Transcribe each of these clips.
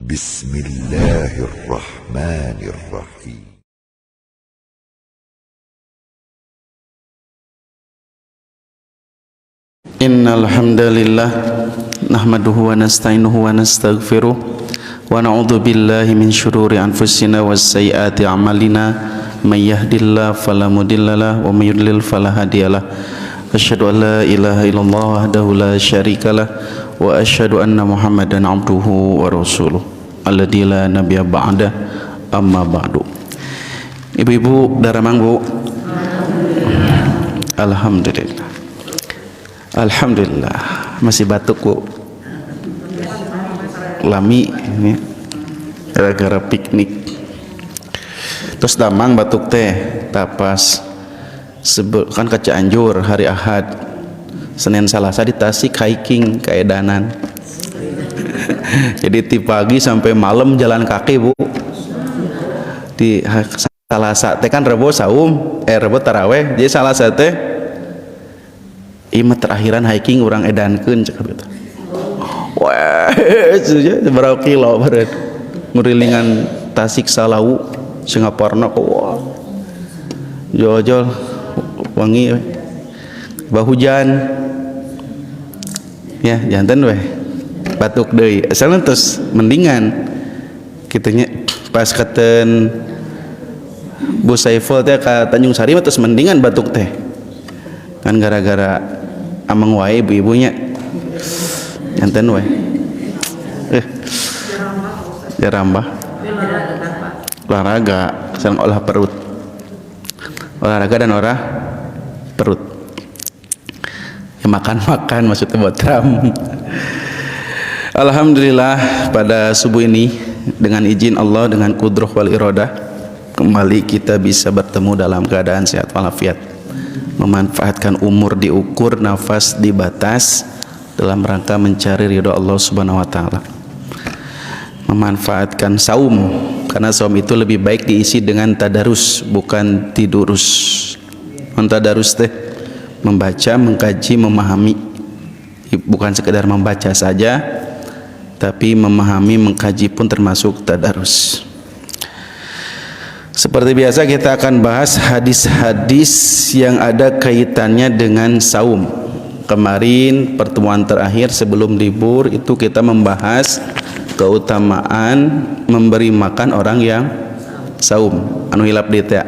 Bismillahirrahmanirrahim. Innal hamdalillah nahmaduhu wa nasta'inuhu wa nastaghfiruh wa na'udzu billahi min syururi anfusina was sayyiati a'malina may yahdihillahu fala mudhillalah wa may yudlil fala hadiyalah. Asyhadu an la ilaha illallah wahdahu la syarikalah wa asyhadu anna Muhammadan abduhu wa rasuluh alladzi la nabiyya ba'da amma ba'du. Ibu-ibu daramang Bu. Alhamdulillah. Alhamdulillah masih batuk Bu. Lami ini gara-gara piknik. Terus damang batuk teh tapas kan ke Cianjur hari Ahad, Senin Selasa di Tasik hiking ke Edanan. Jadi di pagi sampai malam jalan kaki Bu. Di Selasa teh kan Rebo saum, Rebo taraweh, jadi Selasa teh imat terakhiran hiking orang edankeun cek gitu. Wah, berapa kilo baret ngurilingan Tasik Salawu Singaparna kok wah. Jol-jol wangi bahujan. Ya, jantan weh. Batuk deui. Asalna terus mendingan kitanya pas katen Bu Saiful teh ka Tanjung Sari terus mendingan batuk teh. Kan gara-gara amang wae ibu-ibunya janten weh jarambah olahraga sareng olah perut, olahraga dan olah perut ya, makan maksudnya buat ram. Alhamdulillah pada subuh ini dengan izin Allah, dengan qudrah wal iradah, kembali kita bisa bertemu dalam keadaan sehat walafiat, memanfaatkan umur diukur, nafas dibatas dalam rangka mencari ridho Allah Subhanahu wa taala. Memanfaatkan saum karena saum itu lebih baik diisi dengan tadarus bukan tidurus. Tadarus teh membaca, mengkaji, memahami, bukan sekedar membaca saja tapi memahami, mengkaji pun termasuk tadarus. Seperti biasa kita akan bahas hadis-hadis yang ada kaitannya dengan saum. Kemarin pertemuan terakhir sebelum libur itu kita membahas keutamaan memberi makan orang yang saum. Anu hilap di teh.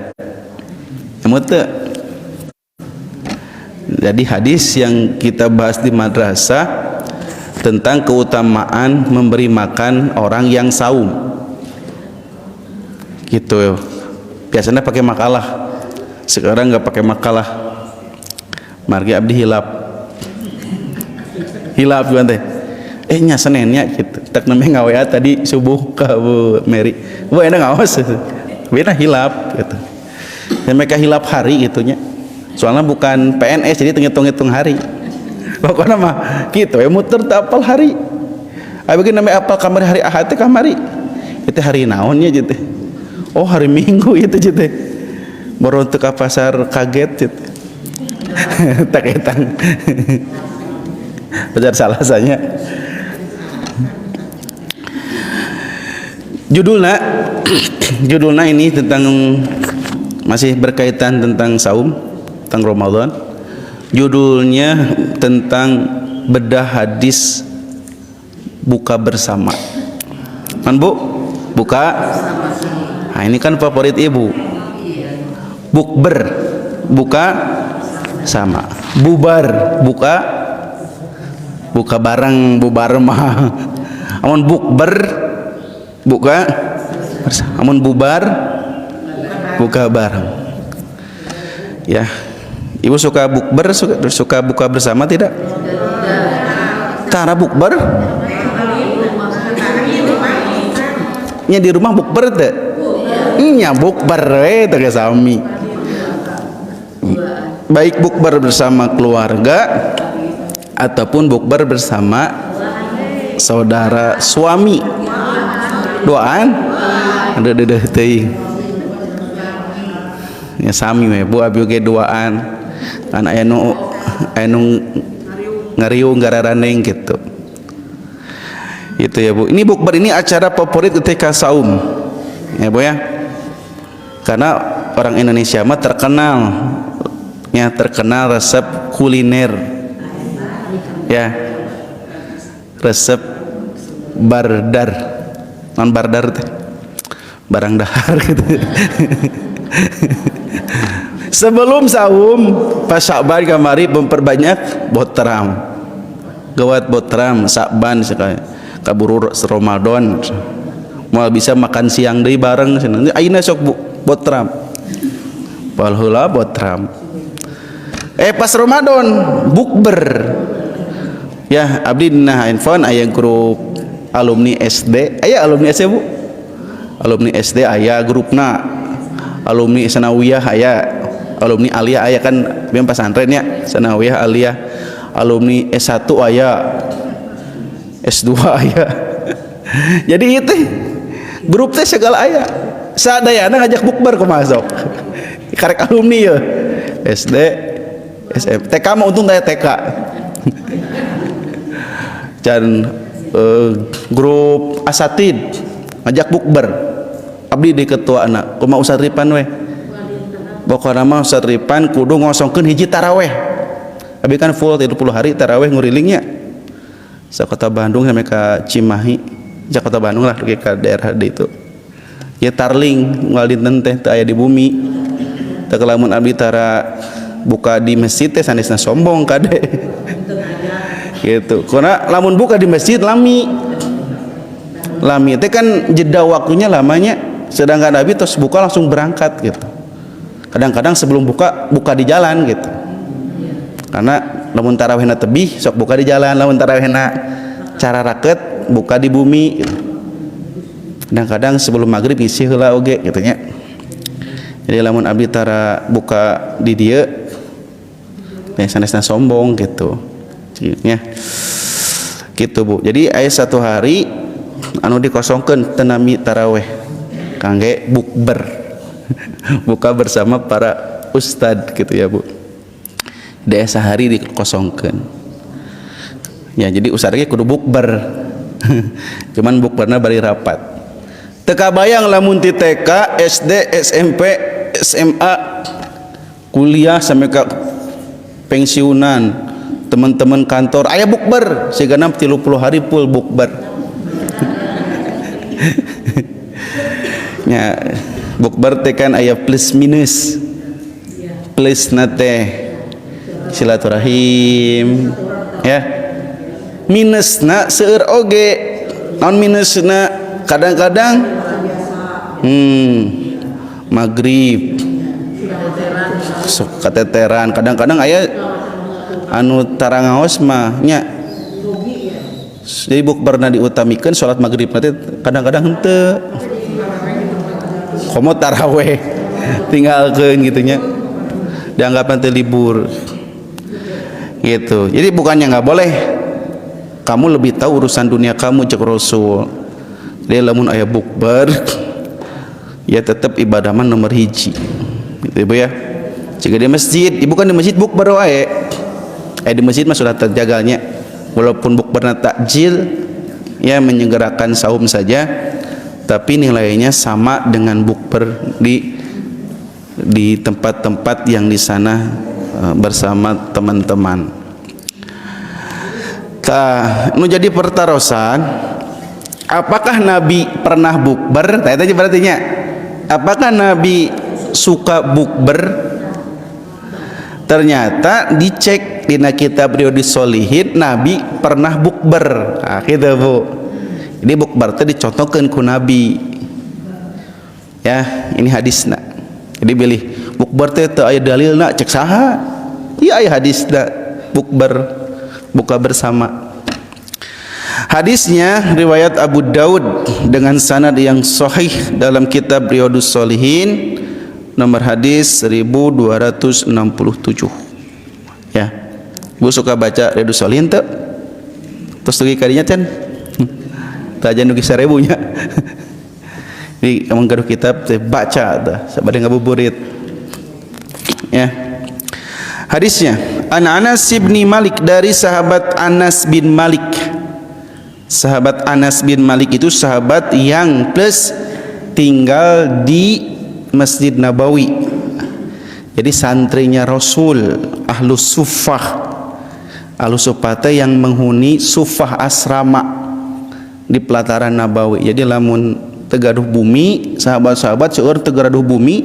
Jadi hadis yang kita bahas di madrasah tentang keutamaan memberi makan orang yang saum. Gitu. Biasanya pakai makalah, sekarang nggak pakai makalah. Margi abdi hilap juga teh. Nya Seninnya gitu. Tak namanya ngawea tadi subuh ke Bu Mary. Bu enak ngawas. Bina hilap gitu. Dan mereka hilap hari gitunya. Soalnya bukan PNS jadi hitung-hitung hari. Pokoknya mah gitu ya muter apal hari. Abi ge namanya apal kamari hari Ahad teh kamari. Itu hari naonnya gitu. Oh hari Minggu itu gitu. Baru untuk ke pasar kaget gitu. Tak ketang. Pasar Salasanya. Judulnya ini tentang masih berkaitan tentang saum, tentang Ramadan. Judulnya tentang bedah hadis buka bersama. Kan Bu? Buka. Nah ini kan favorit ibu. Bukber, buka sama. Bubar, buka bareng, bubar mah. Amun bukber, buka bersama. Amun bubar, buka bareng. Ya, ibu suka bukber, suka buka bersama tidak? Cara bukber? Nya di rumah bukber teh. Nya bukber teh sami. Baik bukber bersama keluarga ataupun bukber bersama saudara suami. Doaan ada teuing. Ya sami we Bu abi ge doaan. Kan aya nu ngariung gararaneng gitu. Itu ya Bu. Ini bukber ini acara favorit ketika saum. Ya Bu ya. Karena orang Indonesia mah terkenal ya, terkenal resep kuliner. Ya. Resep bardar. Non bardar teh. Barang dahar gitu. Sebelum saum pas Sya'ban kamari memperbanyak botram. Gawat botram Sya'ban sekali. Kaburu Ramadan. Moal bisa makan siang deui bareng cenah. Ayeuna sok botram. Pal heula botram. Pas Ramadan bukber. Ya, abdi dina handphone aya grup alumni SD. Aya alumni SD Bu? Alumni SD aya grupna. Alumni sanawiyah aya. Alumni aliyah aya kan biar pesantren ya, sanawiyah aliyah. Alumni S1 aya. S2 aya. Jadi itu grup teh segala aya. Sadayana ngajak bukber kumaha sok. Karek alumni ya. SD, SMP. TK mah untung teh TK. Dan grup asatid ngajak bukber. Abdi di ketua anak. Kumaha Ustaz Ripan we? Pokokna mah Ustaz Ripan kudu ngosongkeun hiji taraweh. Abi kan full 30 hari taraweh ngurilingnya. Sa kota Bandung sampai ke Cimahi, Jakarta Bandung lah ke daerah di itu. Ya tarling moal dinten teh teu aya di bumi. Teu lamun abdi tara buka di masjid teh sanesna sombong kade. Gitu. Karena lamun buka di masjid lami. Lami teh kan jeda waktunya lamanya, sedangkan Abi terus buka langsung berangkat gitu. Kadang-kadang sebelum buka di jalan gitu. Karena lamun tarawihna tebih sok buka di jalan, lamun tarawihna cara raket buka di bumi gitu. Kadang-kadang sebelum maghrib ngisi heula oge gitu nya. Jadi lamun abdi tara buka di dieu sanesna sombong gitu. Ya. Gitu Bu. Jadi aya satu hari anu dikosongkeun tenami tarawih kangge bukber. Buka bersama para ustad gitu ya Bu. Daya sehari dikosongkeun. Ya jadi ustad ge kudu bukber. Cuman bukberna bari rapat. Teu kabayang lamun ti TK, SD, SMP, SMA, kuliah sampai ke pensiunan, teman-teman kantor aya bukber, sigana 30 hari full bukber. Ya bukber teh kan aya plus minus. Plus nate silaturahim ya. Minusna seueur oge. Naon minusna? Kadang-kadang maghrib sok kateteran, kadang-kadang aya anu tara ngaos mah nya. Jadi bukberna diutamikeun salat maghrib nanti kadang-kadang henteu. Komo taraweh tinggalkeun gitu nya. Dianggap teh libur. Gitu. Jadi bukannya enggak boleh. Kamu lebih tahu urusan dunia kamu cek Rasul. Dia lamun aya bukber ya tetap ibadah mah nomor hiji. Gitu Ibu ya. Jika di masjid, ibu kan di masjid bukber wae. Di masjid mah sudah terjaganya. Walaupun bukberna takjil ya menyegerakan saum saja, tapi nilainya sama dengan bukber di tempat-tempat yang di sana bersama teman-teman. Nu jadi pertarosan, apakah Nabi pernah bukber? Tanya aja berarti nya. Apakah Nabi suka bukber? Ternyata dicek di kitab Riyadhus Shalihin Nabi pernah bukber. Nah, gitu Bu. Jadi bukber itu dicontohkan ku Nabi. Ya, ini hadisna. Jadi pilih bukber itu aya dalilna cek saha? Iya aya hadisna bukber buka bersama. Hadisnya riwayat Abu Daud dengan sanad yang sahih dalam kitab Riyadhus Shalihin nomor hadis 1267. Ya. Ibu suka baca Riyadhus Shalihin teu? Terus lagi kadinya can? Tajan dugi 1000 nya. Jadi emang gaduh kitab teh baca tah sabade ngabuburit. Ya. Hadisnya An Anas bin Malik, dari sahabat Anas bin Malik Sahabat Anas bin Malik itu sahabat yang plus tinggal di Masjid Nabawi. Jadi santrinya Rasul, Ahlus Suffah. Ahlus Suffah yang menghuni Suffah asrama di pelataran Nabawi. Jadi lamun tegaduh bumi, sahabat-sahabat seueur tegaduh bumi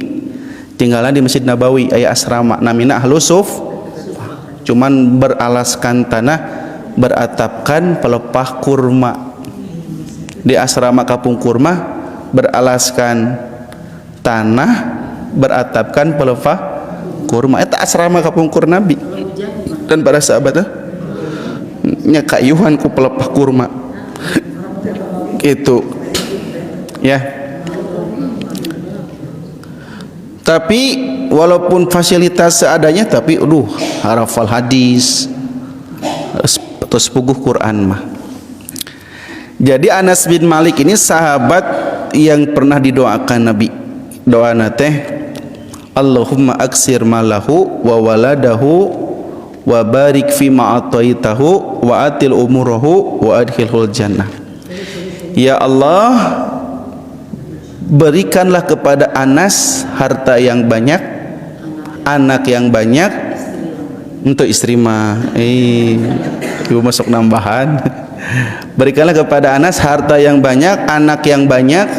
tinggalan di Masjid Nabawi aya asrama namina Ahlus Suffah. Cuman beralaskan tanah, beratapkan pelepah kurma. Di asrama Kapung Kurma beralaskan tanah, beratapkan pelepah kurma. Eta asrama Kapung Kur Nabi dan para sahabat nya kayuhan ku pelepah kurma gitu ya. Tapi walaupun fasilitas seadanya, tapi harafal hadis atau sepuguh Quran mah. Jadi Anas bin Malik ini sahabat yang pernah didoakan Nabi. Doana teh Allahumma aksir malahu wa waladahu wa barik fi ma ataitahu wa atil umurahu wa adkhilhul jannah. Ya Allah, berikanlah kepada Anas harta yang banyak, anak yang banyak. Untuk istri mah ibu masuk nambahan. Berikanlah kepada Anas harta yang banyak, anak yang banyak.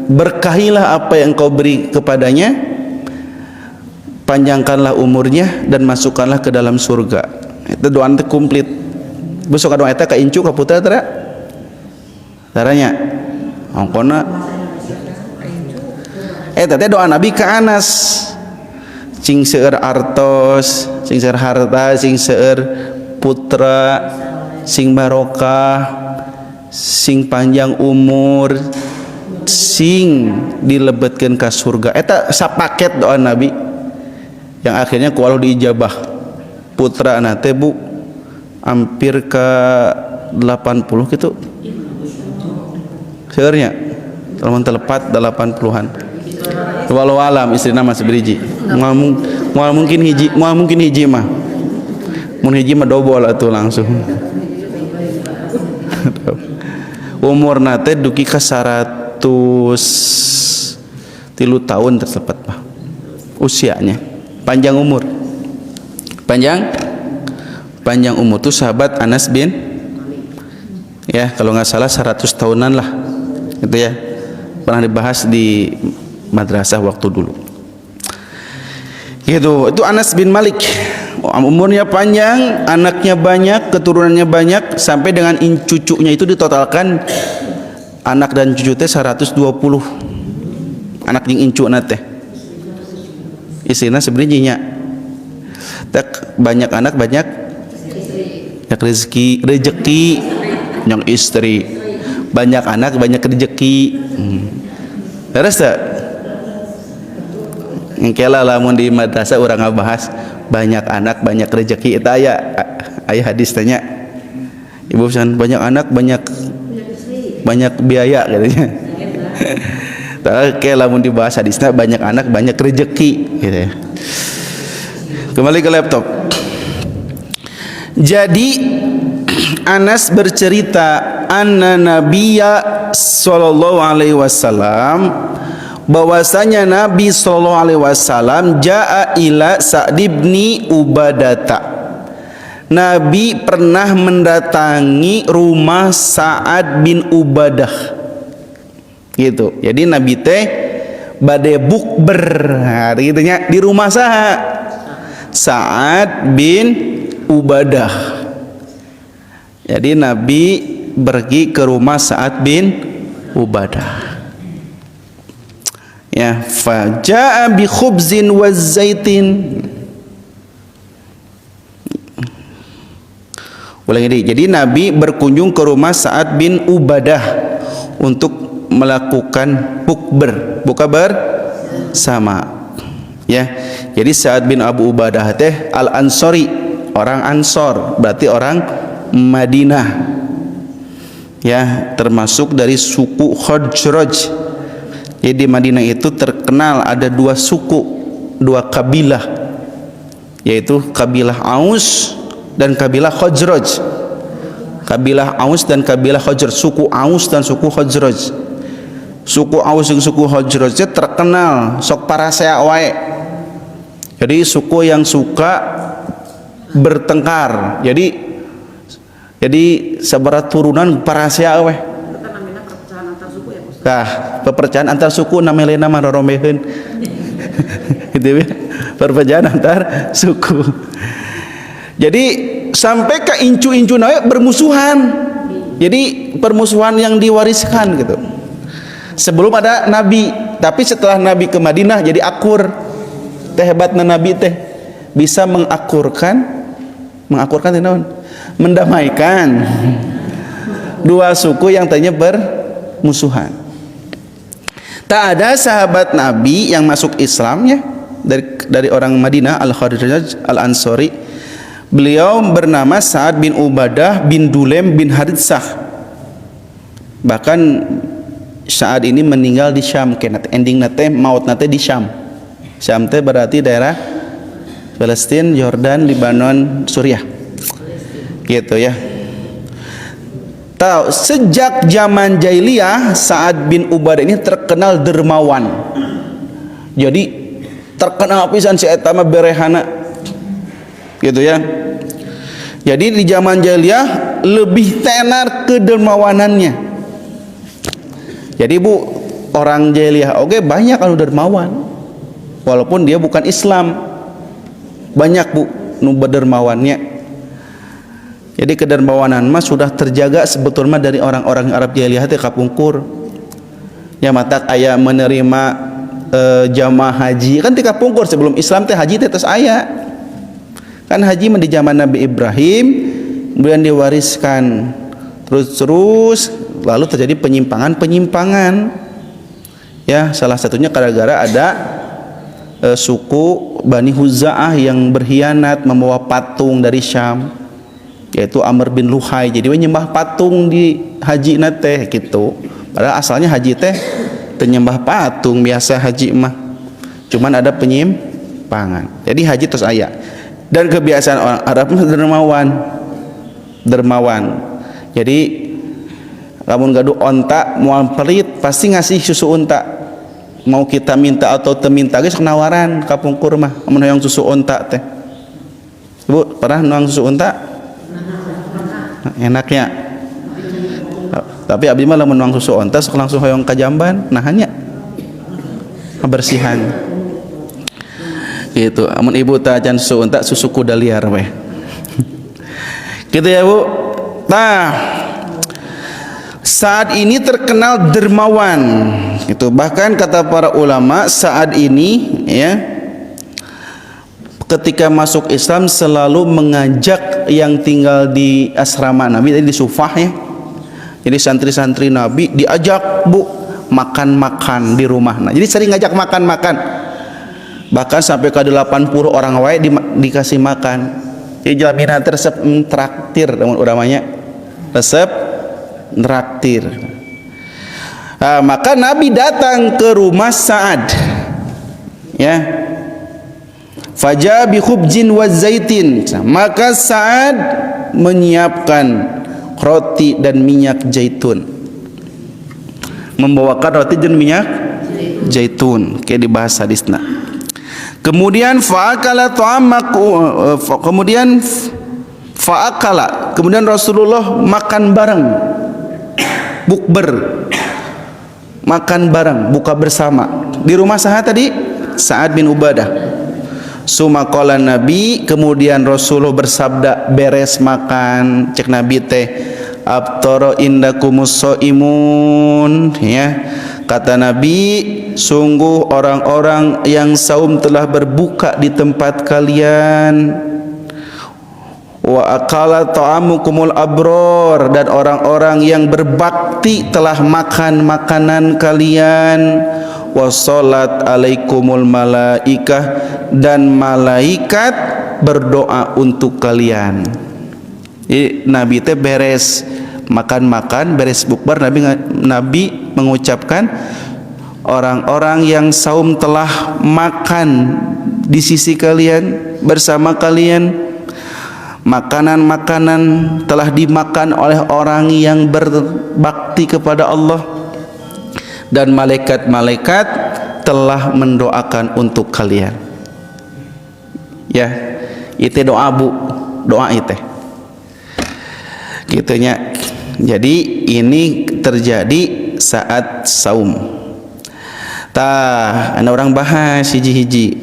Berkahilah apa yang kau beri kepadanya, panjangkanlah umurnya dan masukkanlah ke dalam surga. Itu doa nanti komplit. Besok doa itu ka incu ka putra tara taranya ongkona teh doa Nabi ka Anas cing seueur artos, cing seueur harta, cing seueur putra, sing barokah, sing panjang umur, sing dilebetkeun ka surga. Eta sapaket doa Nabi yang akhirnya ku Allah diijabah. Putra nate Bu hampir ke 80 gitu seurnya kalau telepat 80-an. Walau alam istrina masih beriji mual mungkin hiji mah mun hiji mah dobol atuh langsung. Umur nate duki ka 103 tahun tertepat Pak usianya. Panjang umur tuh sahabat Anas bin ya kalau nggak salah 100 tahunan lah gitu ya, pernah dibahas di madrasah waktu dulu gitu. Itu Anas bin Malik, umurnya panjang, anaknya banyak, keturunannya banyak, sampai dengan cucunya itu ditotalkan anak dan cucu teh 120 anak jeung incu nate. Istrina sebenarnya tak banyak anak banyak rezeki yang istri, banyak anak banyak rezeki. Terus tak engkela lamun di madrasah urang ngabahas banyak anak banyak rezeki eta aya hadis tanya ibu pesan banyak anak banyak biaya katanya. Tapi lamun dibahas hadisnya banyak anak banyak rezeki gitu ya. Kembali ke laptop. Jadi Anas bercerita anna Nabiyya sallallahu alaihi wasallam, bahwasanya Nabi sallallahu alaihi wasallam jaa ila Sa'd bin Ubadata. Nabi pernah mendatangi rumah Sa'ad bin Ubadah. Gitu. Jadi Nabi teh bade bukber gitu nya di rumah saha? Sa'ad bin Ubadah. Jadi Nabi pergi ke rumah Sa'ad bin Ubadah. Ya, faja'a bi khubzin wa zaitin. Ulangi lagi. Jadi Nabi berkunjung ke rumah Sa'ad bin Ubadah untuk melakukan bukber, buka bersama. Ya, jadi Sa'ad bin Abu Ubadah teh Al-Ansori, orang Ansor, berarti orang Madinah. Ya, termasuk dari suku Khazraj. Jadi di Madinah itu terkenal ada dua suku, dua kabilah, yaitu kabilah Aus dan kabilah Khazraj. kabilah Aus dan kabilah Khazraj, suku Aus dan suku Khazraj. Suku Aus dan suku Khazraj terkenal sok parasea wae. Jadi suku yang suka bertengkar. Jadi sabarat turunan parasea wae. Nah, pepecahan antar suku namanya nama roromeheun. Gitu ya. Pepecahan antar suku. Jadi sampai ke incu-incu nawe bermusuhan. Jadi permusuhan yang diwariskan gitu. Sebelum ada Nabi, tapi setelah Nabi ke Madinah jadi akur. Teh hebatna Nabi teh bisa mengakurkan mendamaikan dua suku yang tadinya bermusuhan. Tak ada sahabat Nabi yang masuk Islam ya dari orang Madinah, Al-Khazraj Al-Ansori. Beliau bernama Sa'ad bin Ubadah bin Dulaim bin Haritsah. Bahkan Sa'ad ini meninggal di Syam, ending nate maut nate di Syam. Syam teh berarti daerah Palestina, Yordan, Lebanon, Suriah. Gitu ya. Tahu sejak zaman jahiliyah Sa'ad bin Ubadah ini terkenal dermawan. Jadi terkenal pisan si eta mah berehana. Gitu ya. Jadi di zaman jahiliyah lebih tenar kedermawanannya. Jadi Bu, orang jahiliyah oke banyak anu dermawan. Walaupun dia bukan Islam. Banyak Bu nu dermawannya. Jadi kedermawanan mah sudah terjaga sebetulnya dari orang-orang Arab jahiliyah teh kapungkur. Ya matak aya menerima jamaah haji kan teh kapungkur sebelum Islam teh haji teh tos aya. Kan haji di zaman Nabi Ibrahim kemudian diwariskan terus lalu terjadi penyimpangan. Ya, salah satunya gara-gara ada suku Bani Huza'ah yang berkhianat membawa patung dari Syam, yaitu Amr bin Luhai. Jadi nyembah patung di haji nate gitu. Padahal asalnya haji teh nyembah patung biasa haji mah. Cuman ada penyimpangan. Jadi haji terus aya. Dan kebiasaan orang Arab dermawan. Jadi lamun gaduh onta moal pelit pasti ngasih susu unta. Mau kita minta atau teminta geus nawaran kapungkur mah mun hoyong susu unta teh. Bu, pernah nuang susu unta? Enaknya. Tapi abdi mah lamun nuang susu unta sok langsung hoyong ka jamban, nah hanya kebersihan. Gitu. Amun ibu tajan susu unta, susu kuda liar weh. Gitu ya Bu. Nah, Sa'ad ini terkenal dermawan. Itu bahkan kata para ulama Sa'ad ini ya ketika masuk Islam selalu mengajak yang tinggal di asrama Nabi tadi di Sufah ya. Jadi santri-santri Nabi diajak Bu makan-makan di rumah. Nah, jadi sering ngajak makan-makan. Bahkan sampai ke 80 orang wae dikasih makan. Jadi jaminan resep traktir namun uramanya. Resep traktir. Nah, maka Nabi datang ke rumah Sa'ad. Ya. Faja bi khubzin wa zaitin. Maka Sa'ad menyiapkan roti dan minyak zaitun. Membawakan roti dan minyak zaitun kayak di bahasa hadisna. Kemudian fa'akala kemudian Rasulullah makan bareng, bukber, makan bareng, buka bersama di rumah saha tadi Sa'ad bin Ubadah. Sumaqala Nabi, kemudian Rasulullah bersabda beres makan, cek Nabi teh abtara indakumus shaimun ya. Kata Nabi, sungguh orang-orang yang saum telah berbuka di tempat kalian. Wa akala ta'amukumul abror, dan orang-orang yang berbakti telah makan makanan kalian. Wa salat alaikumul malaikah, dan malaikat berdoa untuk kalian. Jadi Nabi teh beres makan-makan, beres bukber, Nabi mengucapkan orang-orang yang saum telah makan di sisi kalian, bersama kalian. makanan-makanan telah dimakan oleh orang yang berbakti kepada Allah, dan malaikat-malaikat telah mendoakan untuk kalian. Ya, itu doa bu, doa itu gitunya. Jadi ini terjadi saat saum. Tah, ada orang bahas hiji-hiji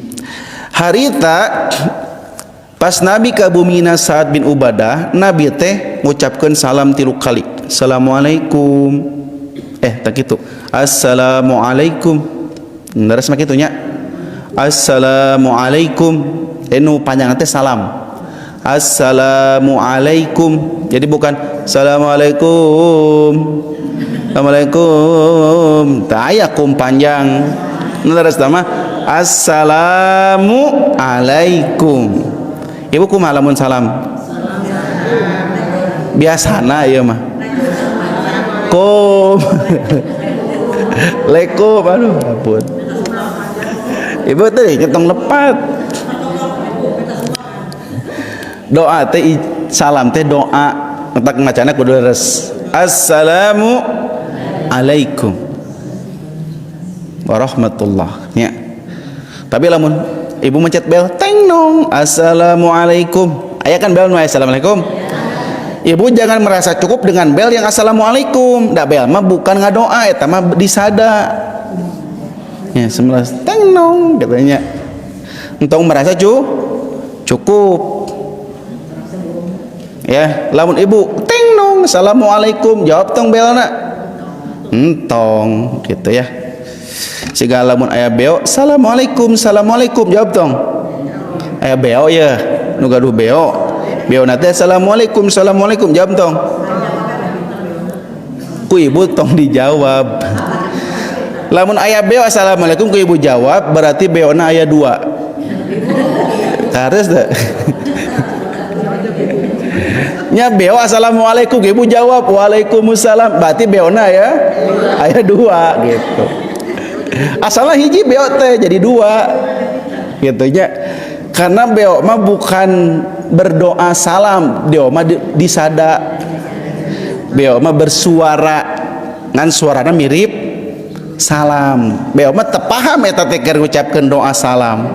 harita pas Nabi ka bumina Sa'ad bin Ubadah, Nabi teh ngucapkeun salam 3 kali. Assalamualaikum. Tak gitu. Assalamualaikum. Leres mah kitu nya. Assalamualaikum. Nu panjang teh salam. Assalamualaikum. Jadi bukan Assalamualaikum. Assalamualaikum. Tah aya kum panjang. Leres tah mah Assalamualaikum. Ibu kumaha lamun salam? Biasana ieu mah. Kum. Lekum, aduh ampun. Ibu teh ketong lepat. Doa teh salam teh doa. Entak macana kudu leres. Assalamu alaikum warahmatullah. Ya. Tapi lamun ibu mencet bel, teng nong, assalamualaikum. Aya kan bel nu assalamualaikum. Ibu jangan merasa cukup dengan bel yang assalamualaikum. Da bel mah bukan ngadoa, eta mah disada. Ya, 11 teng nong katanya. Entong merasa cukup. Ya, lamun ibu teng nong, assalamualaikum, jawab tong belna. Entong gitu ya. Siga lamun aya beo, assalamualaikum, assalamualaikum, jawab tong. Aya beo ya, nu gaduh beo. Beo nate assalamualaikum, assalamualaikum, jawab tong. Ku ibu tong dijawab. Lamun aya beo assalamualaikum ku ibu jawab, berarti beona aya 2. Harus teh. Nya beo assalamualaikum ku ibu jawab waalaikumsalam, berarti beona ya aya 2 gitu. Asalnya hiji beo teh jadi 2 gitu nya. Karena beo mah bukan berdoa salam, beo mah disada. Beo mah bersuara ngan suarana mirip salam. Beo mah teu paham eta teh keur ngucapkeun doa salam.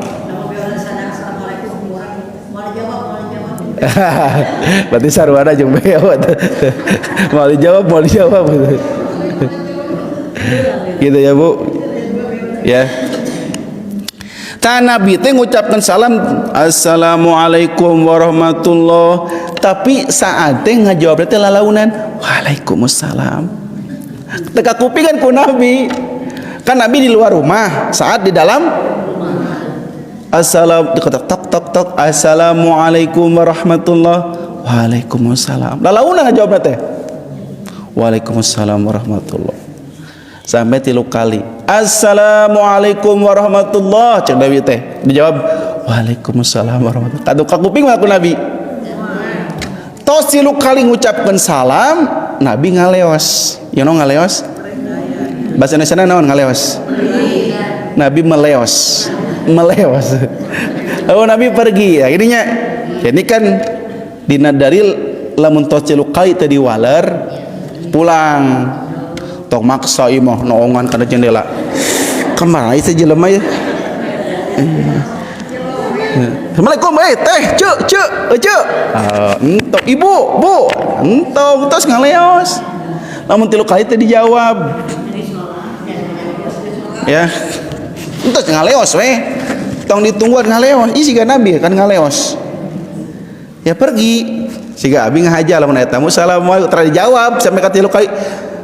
Berarti sarwana jeung beo. Mau dijawab. Gitu ya, Bu. Ya. Ta Nabi teh ngucapkeun salam assalamualaikum warahmatullah, tapi saat teh ngajawab teh lalaunan waalaikumsalam. Teka kupingan ku Nabi. Kan Nabi di luar rumah, saat di dalam tok assalamualaikum warahmatullah, waalaikumsalam. Lalaunan ngajawab teh waalaikumsalam warahmatullah. Sampai 3 kali assalamualaikum warahmatullah, cek Nabi teh dijawab waalaikumsalam warahmatullah. Kadu kakuping aku Nabi tos 3 kali ngucapkeun salam, Nabi ngaleos. You know ngaleos bahasa Indonesia naon ngaleos? Nabi meleos. Lalu Nabi pergi ya ininya. Jadi kan dina dalil lamun tos 3 kali teh diwaler pulang tok maksa imah noongan kana jendela. Kemana itu jelema ya? Assalamualaikum teh cuk. Entok ibu, bu. Entok tos ngaleos. Lamun 3 kali teh dijawab. Ya. Entos ngaleos we. Tong ditungguan ngaleos. Ih siga Nabi kan ngaleos. Ya pergi. Siga abi ngahaja lamun aya tamu assalamualaikum tara dijawab sampai ka 3 kali.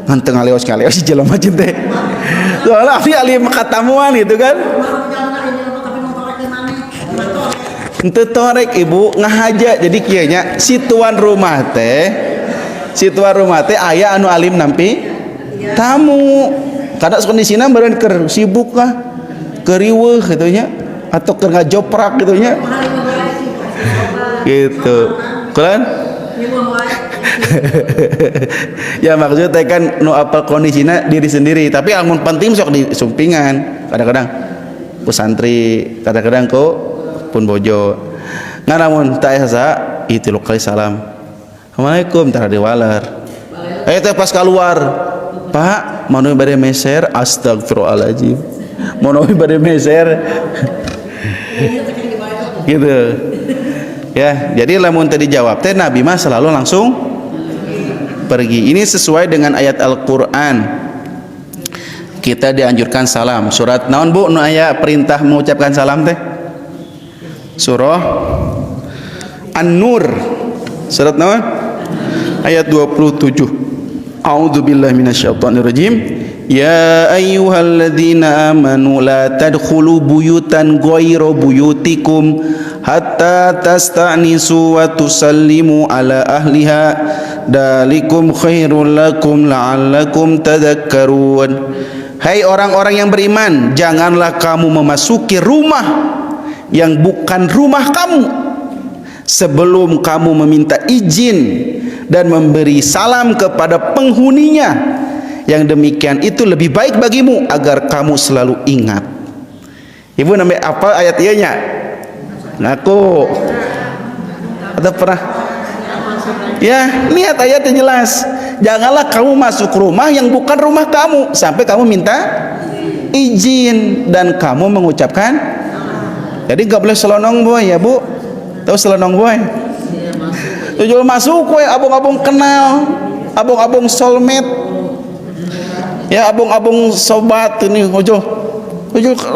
Nganteng ngaleos si jelema teh. Soalnya ahli katamuan gitu kan. Henteu torek ibu ngahaja. Jadi kieu nya si tuan rumah teh aya anu alim nampi tamu. Kada kondisina meureun keur sibuk kah, keur riweuh kitu nya atau keur ngajoprak kitu nya. Gitu. Kulan? Ya maksudnya teh kan nu apal kondisina diri sendiri, tapi amun penting sok disumpingan. Kadang-kadang ku santri, kadang-kadang ku pun bojo. Nganamun teh asa tilu kali salam. Assalamualaikum tara diwaler. Teh pas keluar, Pak, manoy bade meser, astagfirullahaladzim. Manoy bade meser. Gitu. Ya, jadi lamun tadi jawab teh Nabi mah selalu langsung pergi. Ini sesuai dengan ayat Al-Qur'an. Kita dianjurkan salam. Surat naon Bu nu aya perintah mengucapkan salam teh? Surah An-Nur. Surat naon? Ayat 27. A'udzubillahi minasyaitonirrajim. Ya ayyuhalladzina amanu la tadkhulu buyutan ghayra buyutikum hatta tasta'nisu wa tusallimu ala ahliha dalikum khairul lakum la'allakum tadhakkarun. Hai orang-orang yang beriman, janganlah kamu memasuki rumah yang bukan rumah kamu sebelum kamu meminta izin dan memberi salam kepada penghuninya. Yang demikian itu lebih baik bagimu agar kamu selalu ingat. Ibu namanya apa ayat ianya? Ngaku atau pernah? Ya, lihat ayatnya jelas. Janganlah kamu masuk rumah yang bukan rumah kamu sampai kamu minta izin dan kamu mengucapkan. Jadi gak boleh selonong boy ya Bu. Tahu selonong boy? Tujuh masuk we abong-abong kenal, abong-abong soulmate. Ya abong-abong sobat ini ojo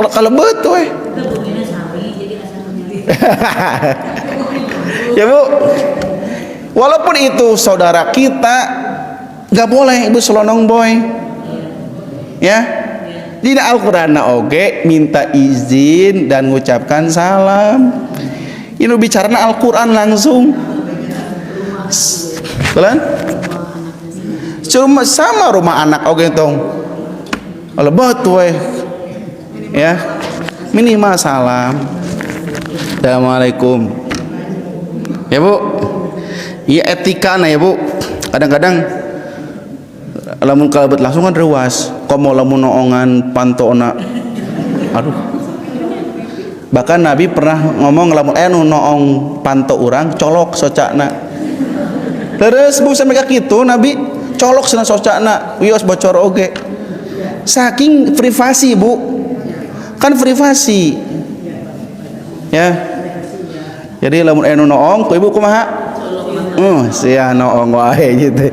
kalebet we. Ya Bu, walaupun itu saudara kita, nggak boleh ibu selonong boy. Ya, di Al-Quran oge minta izin dan mengucapkan salam. Ini bicaranya Al-Quran langsung. Belan? Cuma sama rumah anak oge tong. Lebet we. Ya. Minimal salam. Assalamualaikum. Ya Bu. Iya etika na ya Bu. Kadang-kadang lamun kalebet langsung kan rewas. Komo lamun noongan pantona. Aduh. Bahkan Nabi pernah ngomong lamun nu noong panto urang colok socakna. Terus Bu sampai ka kitu Nabi colok sana socakna wios bocor oge. Saking privasi Bu. Kan privasi. Ya. Jadi lamun nu noong ku Ibu kumaha? Sia noong wae gitu.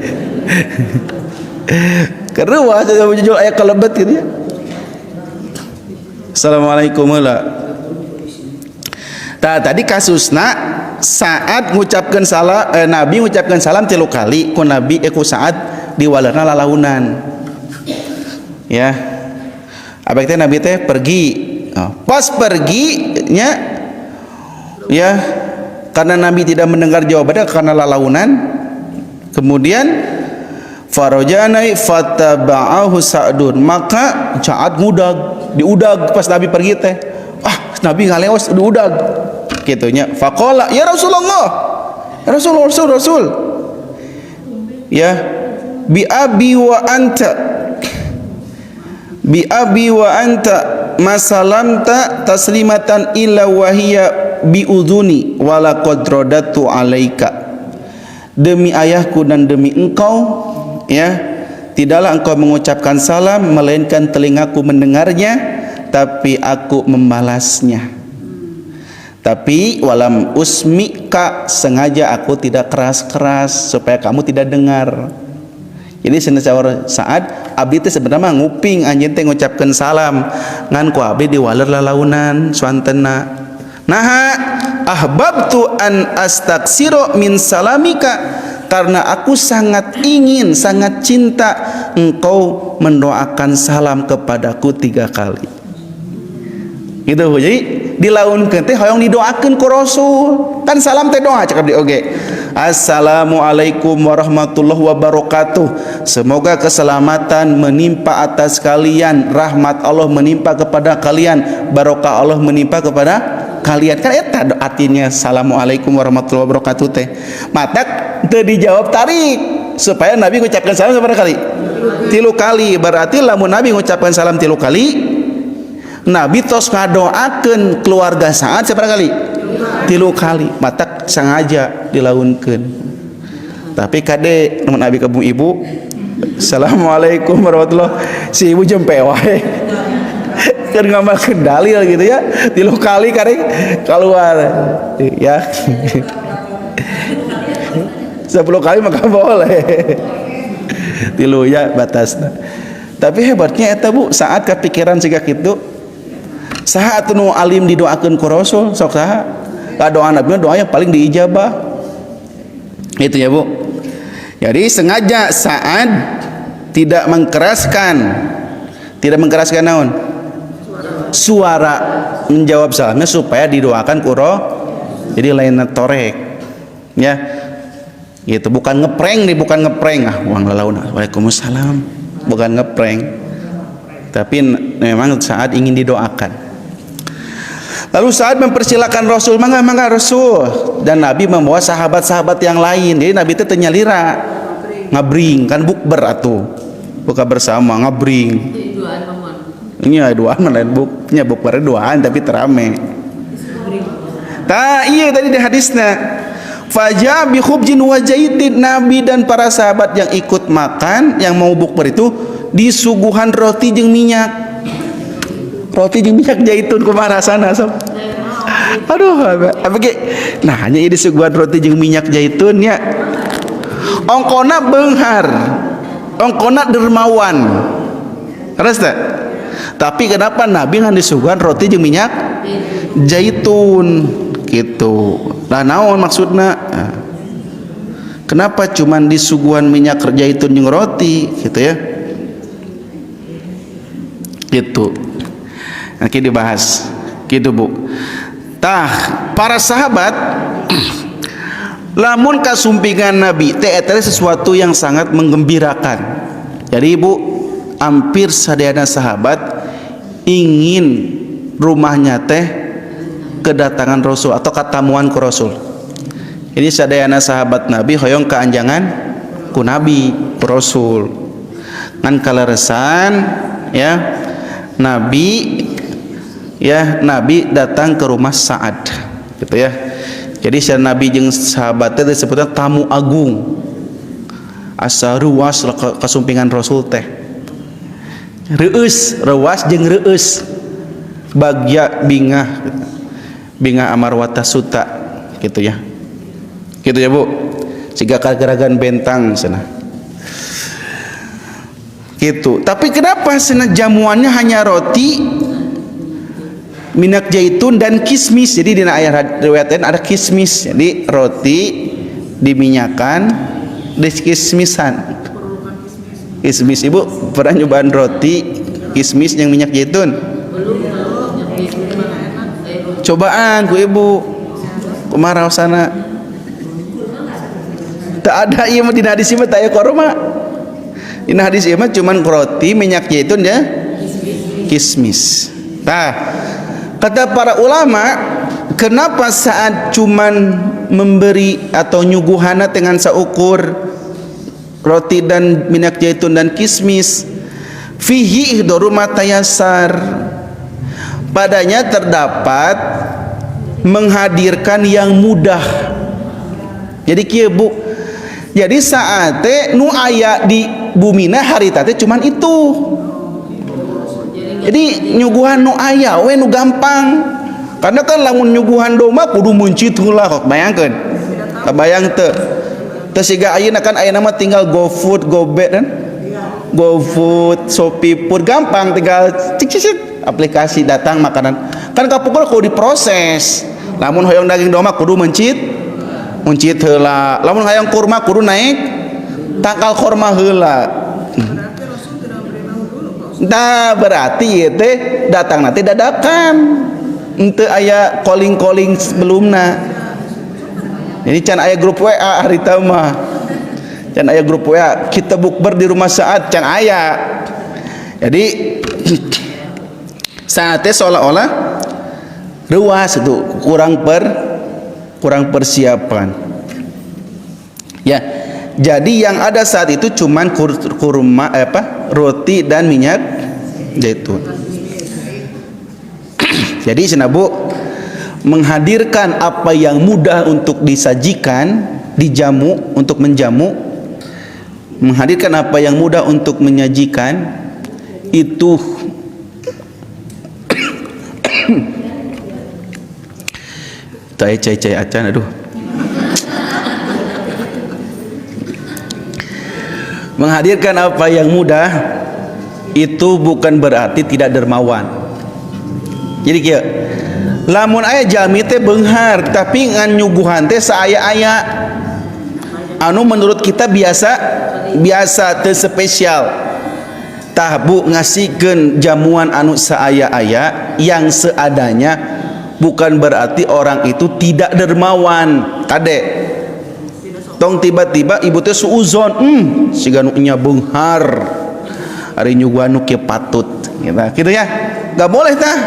Keruas jujur aya kelebet gitu ya. Assalamualaikum heula. Tadi kasusna saat mengucapkan salam Nabi mengucapkan salam 3 kali ku Nabi ku saat diwalerna lalaunan. Ya. Abek teh Nabi teh pergi. Pas perginya ya karena Nabi tidak mendengar jawabannya karena lalaunan. Kemudian farajanai fataba'ahu Sa'dun, maka Sa'ad ngudag, diudag pas Nabi pergi teh. Nabi ngaleos diudag kitunya. Faqala ya Rasulullah. Ya Rasul. Ya bi abi wa anta masalamta taslimatan illa wahiya bi udhuni wala qad radatu alaika. Demi ayahku dan demi engkau, ya, tidaklah engkau mengucapkan salam melainkan telingaku mendengarnya, tapi aku membalasnya. Tapi walam usmika, sengaja aku tidak keras-keras supaya kamu tidak dengar. Jadi saat abdi teh sebenarnya nguping anjeun teh ngucapkeun salam ngan ku abdi diwaler lalaunan suantena. Naha ahbabtu an astaksiro min salamika, karena aku sangat ingin, sangat cinta engkau mendoakan salam kepadaku 3 kali. Gitu. Jadi dilaunkeun teh hoyong didoakeun ku Rasul. Kan salam teh doa cakap di oge. Assalamualaikum warahmatullahi wabarakatuh. Semoga keselamatan menimpa atas kalian, rahmat Allah menimpa kepada kalian, barokah Allah menimpa kepada kalian. Kan eta artinya assalamualaikum warahmatullahi wabarakatuh teh. Matak teu dijawab tarik supaya Nabi mengucapkan salam seberapa kali? 3 kali. Berarti lamun Nabi mengucapkan salam 3 kali, Nabi tos ngadoakeun keluarga Sa'ad seberapa kali? 3 kali. Matak sengaja dilaunkeun. Tapi kade mun abi kabung ibu, assalamualaikum warahmatullahi, si ibu jempe wae. Kan ngamalkeun dalil gitu ya, 3 kali karek keluar ya. 10 kali maka boleh. 3 ya batasna. Tapi hebatnya eta Bu, saat kepikiran siga kitu, saha atuh nu alim didoakeun ku Rasul, sok saha? Doa Nabi doa yang paling diijabah. Itu ya Bu. Jadi sengaja saat tidak mengkeraskan naon? Suara menjawab salamnya supaya didoakan ku Rasul. Jadi lain torek. Ya. Gitu, bukan ngeprank nih, bukan ngeprank. Uang lalauna. Waalaikumsalam. Bukan ngeprank. Tapi memang saat ingin didoakan. Lalu saat mempersilakan Rasul, mangga Rasul, dan Nabi membawa sahabat-sahabat yang lain. Jadi Nabi itu nyalira ngabring, kan bukber atuh. Buka bersama ngabring. Ini duaan lain buknya bukber duaan tapi terame. Iya tadi di hadisnya. Faja bi khubjin wa jaitin, Nabi dan para sahabat yang ikut makan, yang mau bukber itu disuguhan roti jeung minyak. Roti jeung minyak zaitun kumaha rasana sob? Aduh, apa ge? Nah, hanya ini disuguhan roti jeung minyak zaitun nya. Ongkona beunghar. Ongkona dermawan. Terus teh. Tapi kenapa Nabi ngan disuguhan roti jeung minyak zaitun gitu? Lah naon maksudna? Kenapa cuman disuguhan minyak zaitun jeung roti gitu ya? Gitu. Nanti dibahas gitu Bu. Tah para sahabat lamun kasumpingan Nabi teh eta sesuatu yang sangat menggembirakan. Jadi Bu, hampir sadayana sahabat ingin rumahnya teh kedatangan Rasul atau katamuan ku Rasul. Ini sadayana sahabat Nabi hoyong keanjangan ku Nabi ku Rasul. Ngan kaleresan ya Nabi datang ke rumah Sa'ad gitu ya. Jadi si Nabi jeung sahabatnya disebutnya tamu agung, asa ruas kasumpingan Rasul teh reus jeung reus bagja bingah amarwata suta gitu ya Bu, siga kageragan bentang sana gitu. Tapi kenapa sana jamuannya hanya roti, minyak zaitun dan kismis? Jadi di ayat riwayat lain ada kismis. Jadi roti diminyakan, dikismisan. Kismis, Ibu pernah nyobaan roti kismis yang minyak zaitun? Cobaan ku Ibu. Kumaha sana? Tak ada ieu mah dina hadis ieu teh aya korma. Dina hadis ieu mah cuman roti, minyak zaitun ya, kismis. Nah, kata para ulama, kenapa saat cuman memberi atau nyuguhana dengan seukur roti dan minyak zaitun dan kismis, fihi ihdaru matayasar, padanya terdapat menghadirkan yang mudah. Jadi kieu Bu, jadi saat nu aya di bumina harita teh cuman itu. Jadi nyuguhan nu aya we nu gampang. Karena kan lamun nyuguhan doma kudu muncit heula kok bayangkeun. Kabayang teu? Teu siga ayeuna kan ayeuna mah tinggal GoFood, GoBet kan? GoFood, Shopee Food gampang, tinggal cik aplikasi datang makanan. Kan kapukul kudu diproses. Lamun hoyong daging doma kudu muncit heula. Lamun hayang kurma kudu naik tangkal kurma heula. Nah berarti ya teh datang nanti dadakan, ente aya calling sebelumna. Jadi can aya grup WA hari mah, can aya grup WA kita bukber di rumah Sa'ad, can aya. Jadi saatnya seolah-olah ruas itu kurang persiapan. Ya. Jadi yang ada saat itu cuman kurma roti dan minyak zaitun. Jadi senabu menghadirkan apa yang mudah untuk disajikan, dijamu, untuk menjamu, menghadirkan apa yang mudah untuk menyajikan, itu cai acan, aduh. Menghadirkan apa yang mudah itu bukan berarti tidak dermawan. Jadi kieu, lamun aya jalmi teh beunghar tapi ngan nyuguhan teh saaya-aya anu menurut kita biasa teu spesial. Tah bu ngasihkeun jamuan anu saaya-aya yang seadanya bukan berarti orang itu tidak dermawan. Kade tong tiba-tiba ibu teh suuzon, siga nu nya beunghar ari nyuguhan nu kieu patut gitu ya. Enggak boleh tah.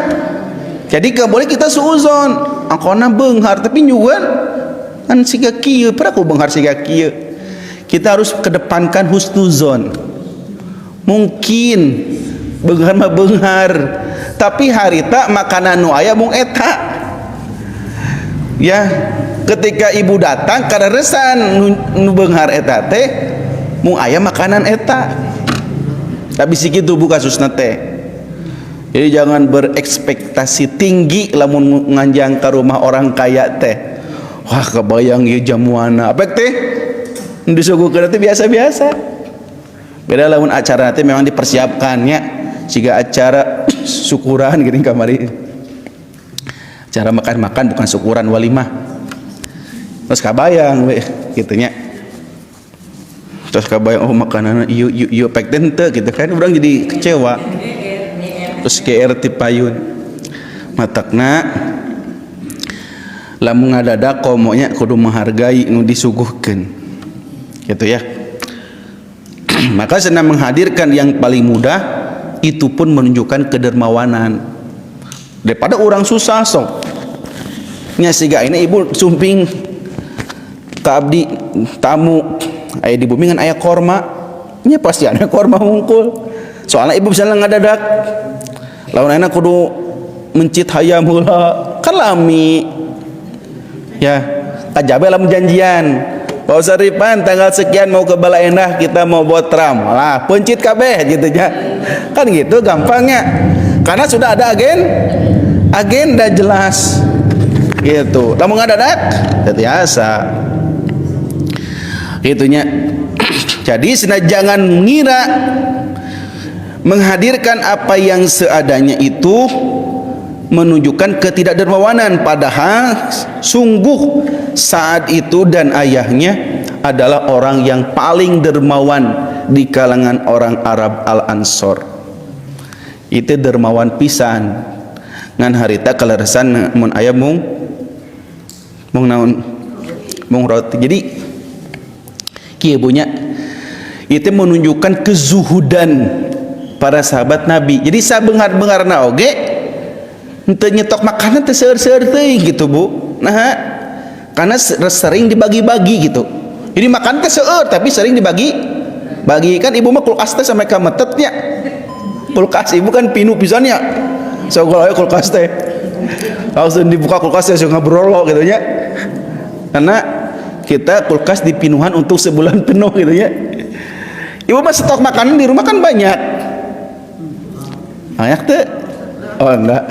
Jadi enggak boleh kita suuzon angkona beunghar tapi nyuguhan kan siga kieu, peraku beunghar siga kieu. Kita harus kedepankan husnuzon. Mungkin beunghar mah beunghar, tapi harita makanan nu aya mung eta. Ya, ketika ibu datang kareresan nu beunghar eta teh mung aya makanan eta. Tapi sikitu bu kasusna teh. Jadi jangan berekspektasi tinggi lamun nganjang ka rumah orang kaya teh. Wah, kebayang ieu jamuana. Apek teh disuguhkeun teh biasa-biasa. Beda lamun acara teh memang dipersiapkannya siga acara syukuran geuning kamari. Cara makan-makan bukan syukuran walimah. Terus kabayang we kitu nya. Terus kabayang oh makanan ieu pek teu gitu kan, urang jadi kecewa. Terus GR ti payun. Matakna lamun ngadadak komonya kudu menghargai nu disuguhkeun. Gitu ya. Maka senang menghadirkan yang paling mudah itu pun menunjukkan kedermawanan. Daripada orang susah sok nya siga ini ibu sumping ka abdi tamu aya di bumingan aya korma nya pasti ada korma hungkul soalnya ibu misalnya ngadadak lawan ayeuna kudu mencit hayam heula kan lami ya kajabe lamun janjian Pak Usaripan tanggal sekian mau ke Bala Endah kita mau buat tram lah pencit kabeh gitu nya kan gitu gampangnya karena sudah ada agenda jelas gitu. Lamun ngadadak biasa gitunya. Jadi jangan mengira menghadirkan apa yang seadanya itu menunjukkan ketidakdermawanan, padahal sungguh saat itu dan ayahnya adalah orang yang paling dermawan di kalangan orang Arab Al-Ansor. Itu dermawan pisan ngan harita kaleresan mun aya mung naon mung roti. Jadi kieu bunya itu menunjukkan kezuhudan para sahabat Nabi. Jadi sabeunghar-beungharna oge henteu nyetok makanan teh seueur-seueur teuing gitu bu. Nah karena sering dibagi-bagi gitu. Jadi makan teh seueur tapi sering dibagi kan ibu mah kulkas teh sampai ka metetnya. Kulkas ibu kan pinu pisannya sogol aya kulkas teh langsung dibuka kulkas teh suka ngobrol gitu nya karena kita kulkas dipinuhan untuk sebulan penuh gitu ya. Ibu mah stok makanan di rumah kan banyak teh oh enggak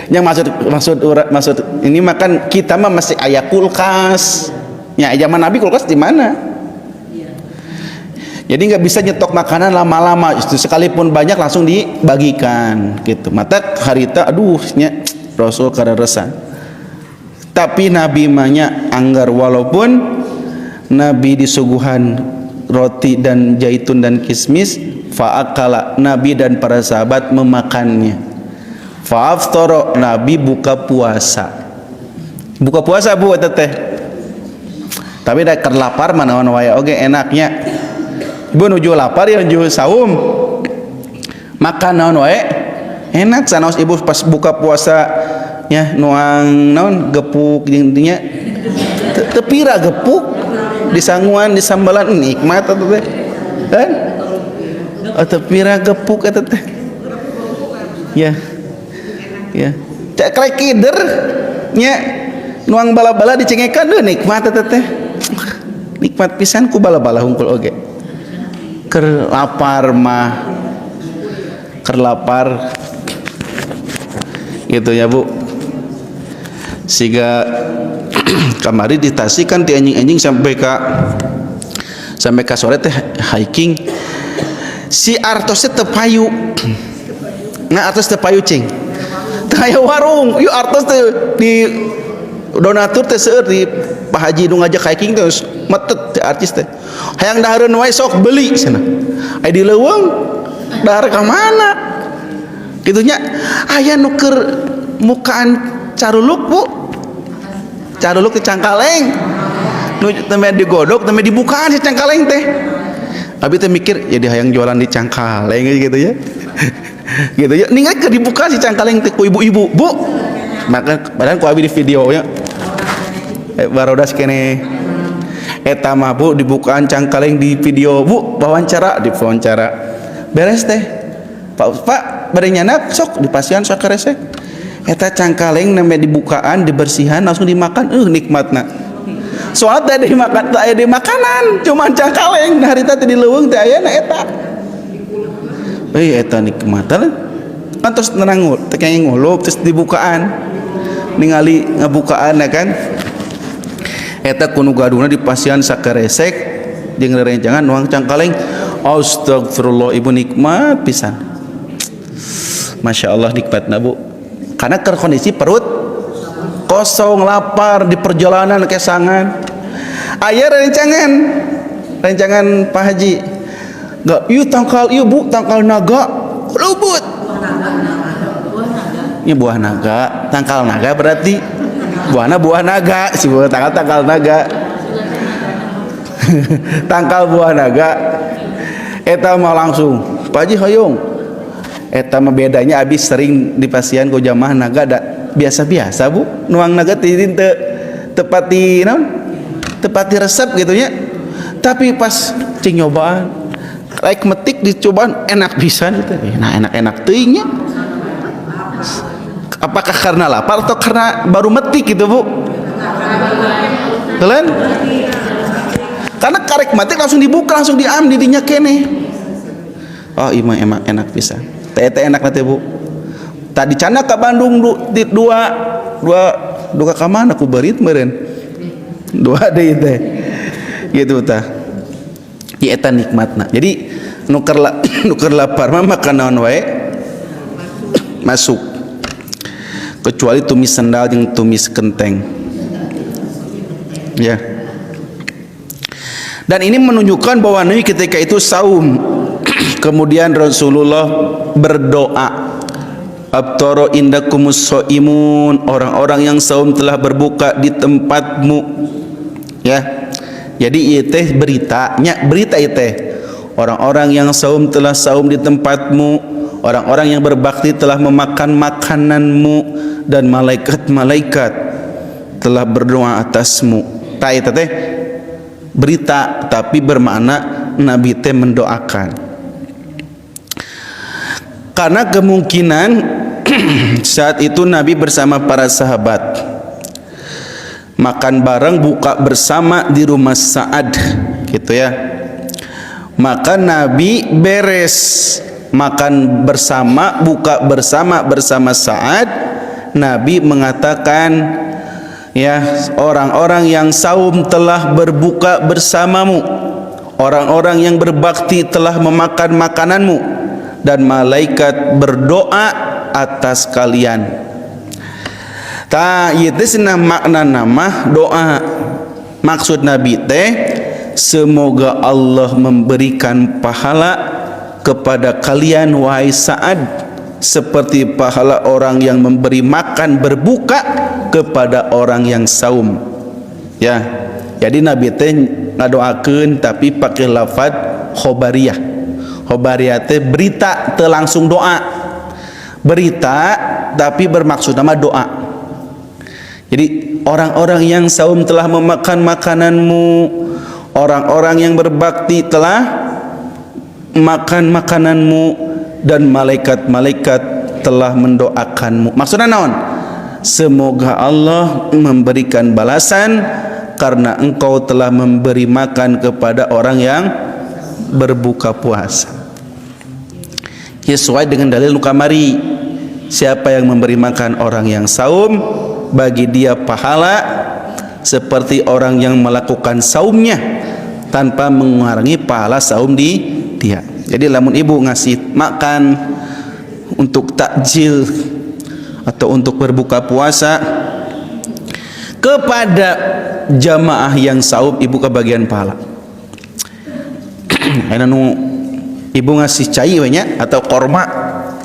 yang maksud ini makan kita mah masih aya kulkas nya zaman Nabi kulkas di mana. Jadi nggak bisa nyetok makanan lama-lama, sekalipun banyak langsung dibagikan gitu. Mata harita aduh nya Rasul kareresan. Tapi Nabi mahnya anggar walaupun Nabi disuguhan roti dan zaitun dan kismis, fa'akala Nabi dan para sahabat memakannya. Fa'aftara Nabi buka puasa. Buka puasa bu eta teh. Tapi da keur lapar manaon wae oge enaknya. Ibu nuju lapar ya nuju saum makan naon wae enak sanaos ibu pas buka puasa nya nuang naon gepuk intinya tepira gepuk disanguan disambalan nikmat atuh teh kan tepira gepuk eta teh ya cek rek kider nya nuang bala-bala dicengekan deh nikmat teh nikmat pisan ku bala-bala hungkul oge keur lapar gitu ya Bu. Siga kamari di Tasik kan ti anjing-anjing sampai ka sore teh hiking si artosnya tepayu nah artos tepayu cing teh aya warung yuk artos teh di donatur teh seueur di Pak Haji nu ngajak hiking teh metet teh artis teh hayang dahareun wae sok beli cenah aya di leuweung dahar ka mana kitunya aya nu keur mukaan caruluk Bu caruluk di Cangkaleng nu teme digodok teme dibukaan si Cangkaleng teh abi teh mikir ya hayang jualan di Cangkaleng gitu ya gitu ya ningali keur dibuka si Cangkaleng teh ku ibu-ibu Bu maka padahal ku abi di video nya barodas kene eta mah Bu dibukaan Cangkaleng di video Bu wawancara beres teh Pak bade nyanak sok dipasian sok karesek eta Cangkaleng neme dibukaan dibersihan langsung dimakan nikmatna soalnya teh dimakan teh aya di makanan cuman Cangkaleng nah harita teh di leuweung teh aya na eta eta nikmatan kan terus nenang teh kayak nguluk terus dibukaan ningali ngabukaan ya kan eta kuno gaduna dipasian sakaresek jeung rerencangan nuang Cangkaleng astagfirullah ibu nikmat pisan Masya Allah nikmatna Bu karena kondisi perut kosong lapar di perjalanan kesangan aya rencangan Pak Haji enggak ieu tangkal ieu Bu tangkal naga lubut ini buah naga tangkal naga berarti buahna buah naga si buah tangkal naga tangkal buah naga eta mah langsung Pak Haji hoyong eta mah bedanya abis sering dipasian ku jamaah naga da biasa-biasa Bu nuang naga tidin tepati resep gitu nya tapi pas cing nyobaan rek metik dicobaan enak pisan gitu nah enak teuing nya apakah karena lapar atau karena baru metik gitu Bu kalian karena karek metik langsung dibuka langsung diam didinya kene oh iya emang enak pisan teh enak nanti Bu tadi cana ke Bandung dua ka mana ku beurit meureun dua deui teh gitu tah ieu eta nikmatna jadi nu keur lapar mah makan naon wae masuk kecuali tumis sendal jeung tumis kenteng ya dan ini menunjukkan bahwa Nabi ketika itu saum kemudian Rasulullah berdoa abtara indakumus shaimun orang-orang yang saum telah berbuka di tempatmu ya jadi ieu teh berita ieu teh orang-orang yang saum telah saum di tempatmu orang-orang yang berbakti telah memakan makananmu dan malaikat-malaikat telah berdoa atasmu ta eta teh berita tapi bermakna Nabi teh mendoakan karena kemungkinan saat itu Nabi bersama para sahabat makan bareng buka bersama di rumah Sa'ad gitu ya maka Nabi beres makan bersama buka bersama Sa'ad Nabi mengatakan ya orang-orang yang saum telah berbuka bersamamu orang-orang yang berbakti telah memakan makananmu dan malaikat berdoa atas kalian ta ieu teh cenah makna nama doa maksud Nabi teh semoga Allah memberikan pahala kepada kalian wahai Sa'ad seperti pahala orang yang memberi makan berbuka kepada orang yang saum ya jadi Nabi teh ngadoakeun tapi pakai lafaz khobariyah teh berita teu langsung doa berita tapi bermaksud nama doa jadi orang-orang yang saum telah memakan makananmu orang-orang yang berbakti telah makan makananmu dan malaikat-malaikat telah mendoakanmu maksudnya naon semoga Allah memberikan balasan karena engkau telah memberi makan kepada orang yang berbuka puasa. Sesuai dengan dalil nukamari, siapa yang memberi makan orang yang saum, bagi dia pahala seperti orang yang melakukan saumnya tanpa mengurangi pahala saum di dia. Jadi lamun ibu ngasih makan untuk takjil atau untuk berbuka puasa kepada jamaah yang saum, ibu kebagian pahala. Anu ibu ngasih cai banyak atau korma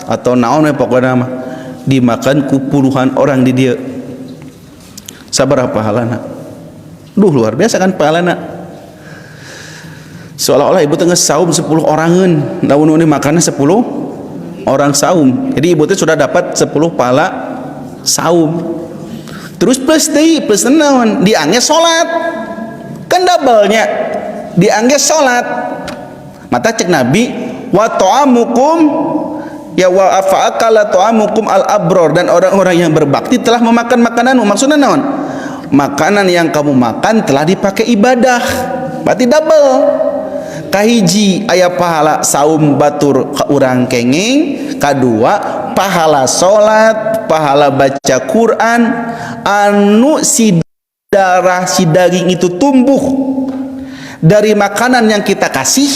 atau naon pokoknya mah dimakan ku puluhan orang di dia. Sabaraha pahalana? Duh luar biasa kan pahalana. Seolah-olah ibu tengah saum 10 orangan, lamun ini makannya 10 orang saum. Jadi ibu teh sudah dapat 10 pahala saum. Terus plus naon? Diangge salat. Kan double-nya. Diangge salat. Mata cek Nabi, wa ta'amukum ya wa afa'akala ta'amukum al-abror, dan orang-orang yang berbakti telah memakan makananmu. Maksudnya naon? Makanan yang kamu makan telah dipakai ibadah. Berarti double. Kahiji aya pahala saum batur ka urang kenging, kadua pahala salat, pahala baca Quran anu si darah si daging itu tumbuh dari makanan yang kita kasih.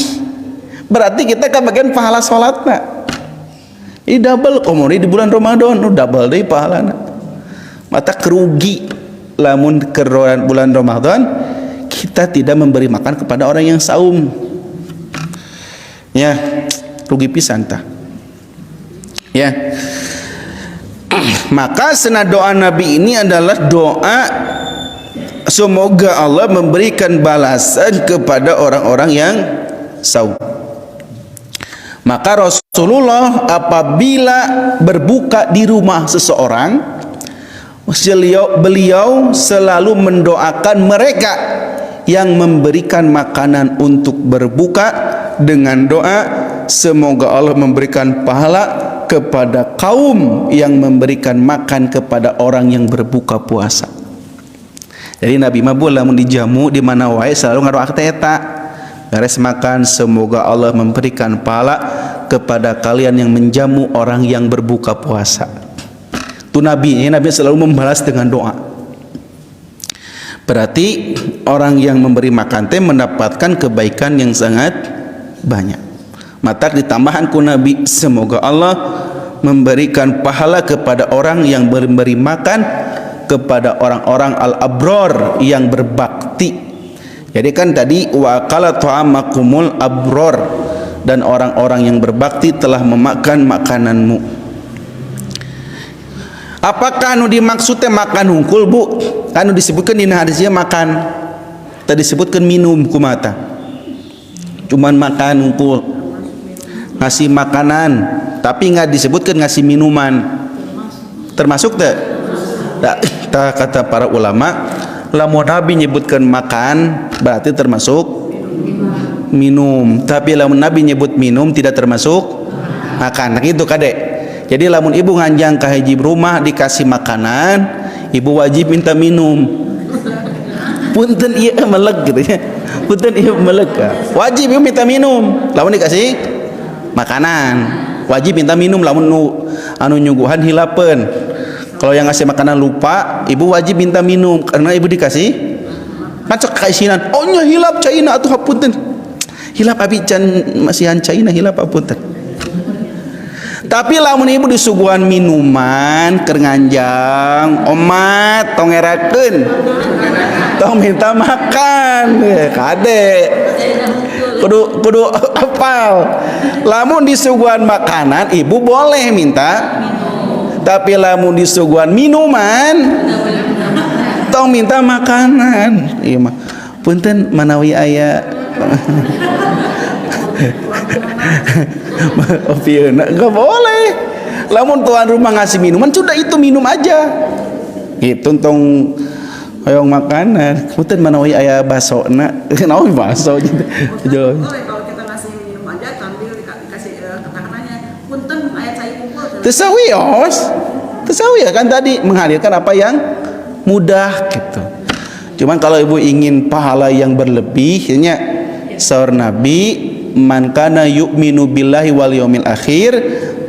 Berarti kita kebagian pahala salatna. Ini double komori di bulan Ramadan, double deui pahalana. Mata kerugi lamun ke bulan Ramadan kita tidak memberi makan kepada orang yang saum. Ya, rugi pisan tah. Ya. Maka sena doa Nabi ini adalah doa semoga Allah memberikan balasan kepada orang-orang yang saum. Maka Rasulullah apabila berbuka di rumah seseorang, beliau selalu mendoakan mereka yang memberikan makanan untuk berbuka dengan doa semoga Allah memberikan pahala kepada kaum yang memberikan makan kepada orang yang berbuka puasa. Jadi Nabi mabul lamun dijamu di mana wae selalu ngadoakeun eta. Beres makan semoga Allah memberikan pahala kepada kalian yang menjamu orang yang berbuka puasa. Itu Nabi selalu membalas dengan doa. Berarti orang yang memberi makan teh mendapatkan kebaikan yang sangat banyak. Mata ditambahan ku Nabi semoga Allah memberikan pahala kepada orang yang memberi makan kepada orang-orang al-abror yang berbakti. Jadi kan tadi wa qala ta'amakumul abror, dan orang-orang yang berbakti telah memakan makananmu. Apakah anu dimaksudnya makan hungkul bu? Anu disebutkan di hadisnya makan, tadi disebutkan minum kumata. Cuman makan hungkul, ngasih makanan, tapi nggak disebutkan ngasih minuman. Termasuk tak? Kata para ulama, lamun Nabi nyebutkan makan berarti termasuk minum, tapi lamun Nabi nyebut minum tidak termasuk makan. Nah itu kadek. Jadi lamun ibu nganjang ke hiji rumah dikasih makanan, ibu wajib minta minum. Punten ieu meleg gitu ya. Punten ieu meleg. Wajib ibu minta minum. Lamun dikasih makanan, wajib minta minum. Lamun anu nyuguhan hilapeun. Kalau yang ngasih makanan lupa, ibu wajib minta minum karena ibu dikasih macak kaisinan. Oh nya hilap caina atuh hapunten. Hilap abi can masihan caina hilap hapunten. Tapi lamun ibu disuguhan minuman keur nganjang, omat tong ngerakeun. Tong minta makan. Kade. Kudu apal. Lamun disuguhan makanan, ibu boleh minta. Tapi lamun disuguhan minuman, tong minta makanan. Iya mah. Punten manawi aya. Opieuna enggak boleh. Lamun tuan rumah ngasih minuman, sudah itu minum aja. Itu tong hoyong makanan. Punten manawi aya basona. Naon baso gitu. Kalau kita ngasih minum aja sambil dikasih kenakanannya. Punten aya cai kumpul. Teu sawios. Tasawi ya kan tadi menghadirkan apa yang mudah gitu. Cuman kalau ibu ingin pahala yang berlebih, nya saur Nabi, man kana yu'minu billahi wal yaumil akhir,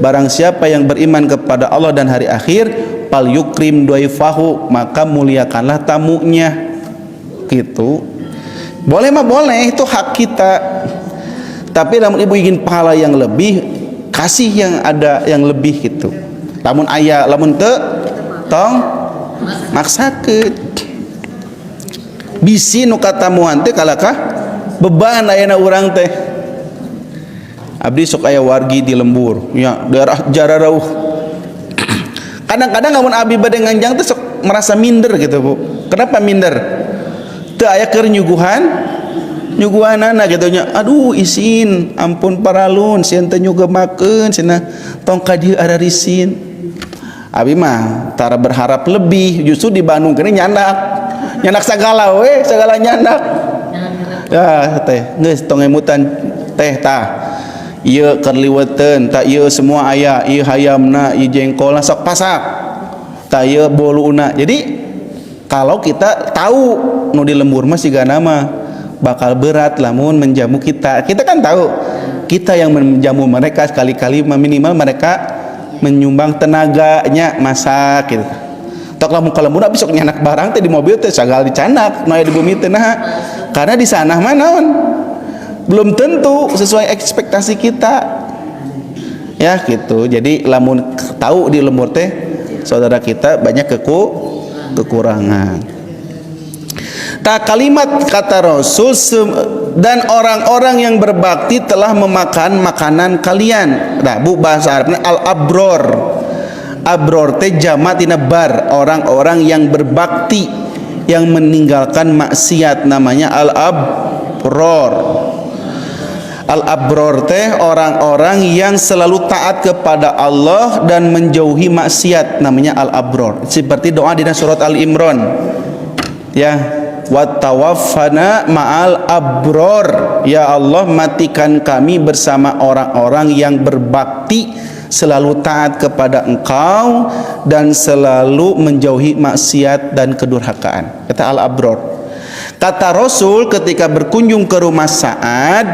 barang siapa yang beriman kepada Allah dan hari akhir, fal yukrim dhaifahu, maka muliakanlah tamunya. Gitu. Boleh mah boleh, itu hak kita. Tapi namun ibu ingin pahala yang lebih, kasih yang ada yang lebih gitu. Lamun aya, lamun teu tong maksakeun. Bisi nu katamuan teh kalakah beban ayeuna urang teh. Abdi sok aya wargi di lembur, nya daerah jararauh. Kadang-kadang lamun abdi bade nganjang teh sok merasa minder gitu, Bu. Kenapa minder? Teu aya keur nyuguhanana gitu nya. Aduh isin, ampun paralun, sieun teu nyugemakeun cenah. Tong ka dieu ada risin. Abi mah tara berharap lebih, justru di Bandung kene nyandak segala we, segala nyandak. Ya teh, geus tong emutan teh tah. Ieu keur liweuteun, tah ieu semua aya, ieu hayamna, ieu jengkolna sok pasak. Tah ieu boluuna. Jadi kalau kita tahu nu di lembur mah sigana mah bakal berat lamun menjamu kita. Kita kan tahu kita yang menjamu mereka sekali-kali minimal mereka menyumbang tenaganya masak gitu. Tok lamun ka lembur besok nyanak barang teh di mobil teh sagal dicanak nu aya di bumi teh nah. Karena di sana mah naon? Belum tentu sesuai ekspektasi kita. Ya gitu. Jadi lamun tahu di lembur teh saudara kita banyak kekurangan. Tak kalimat kata Rasul, dan orang-orang yang berbakti telah memakan makanan kalian. Nah, Bu bahasa Arabnya al-abror. Abror teh jamak tina bar, orang-orang yang berbakti, yang meninggalkan maksiat, namanya al-abror. Al-abror teh orang-orang yang selalu taat kepada Allah dan menjauhi maksiat, namanya al-abror. Seperti doa di surat Al-Imran. Ya, wa tawaffana ma'al abror, ya Allah matikan kami bersama orang-orang yang berbakti, selalu taat kepada Engkau dan selalu menjauhi maksiat dan kedurhakaan. Kata al-abror. Kata Rasul ketika berkunjung ke rumah Sa'ad,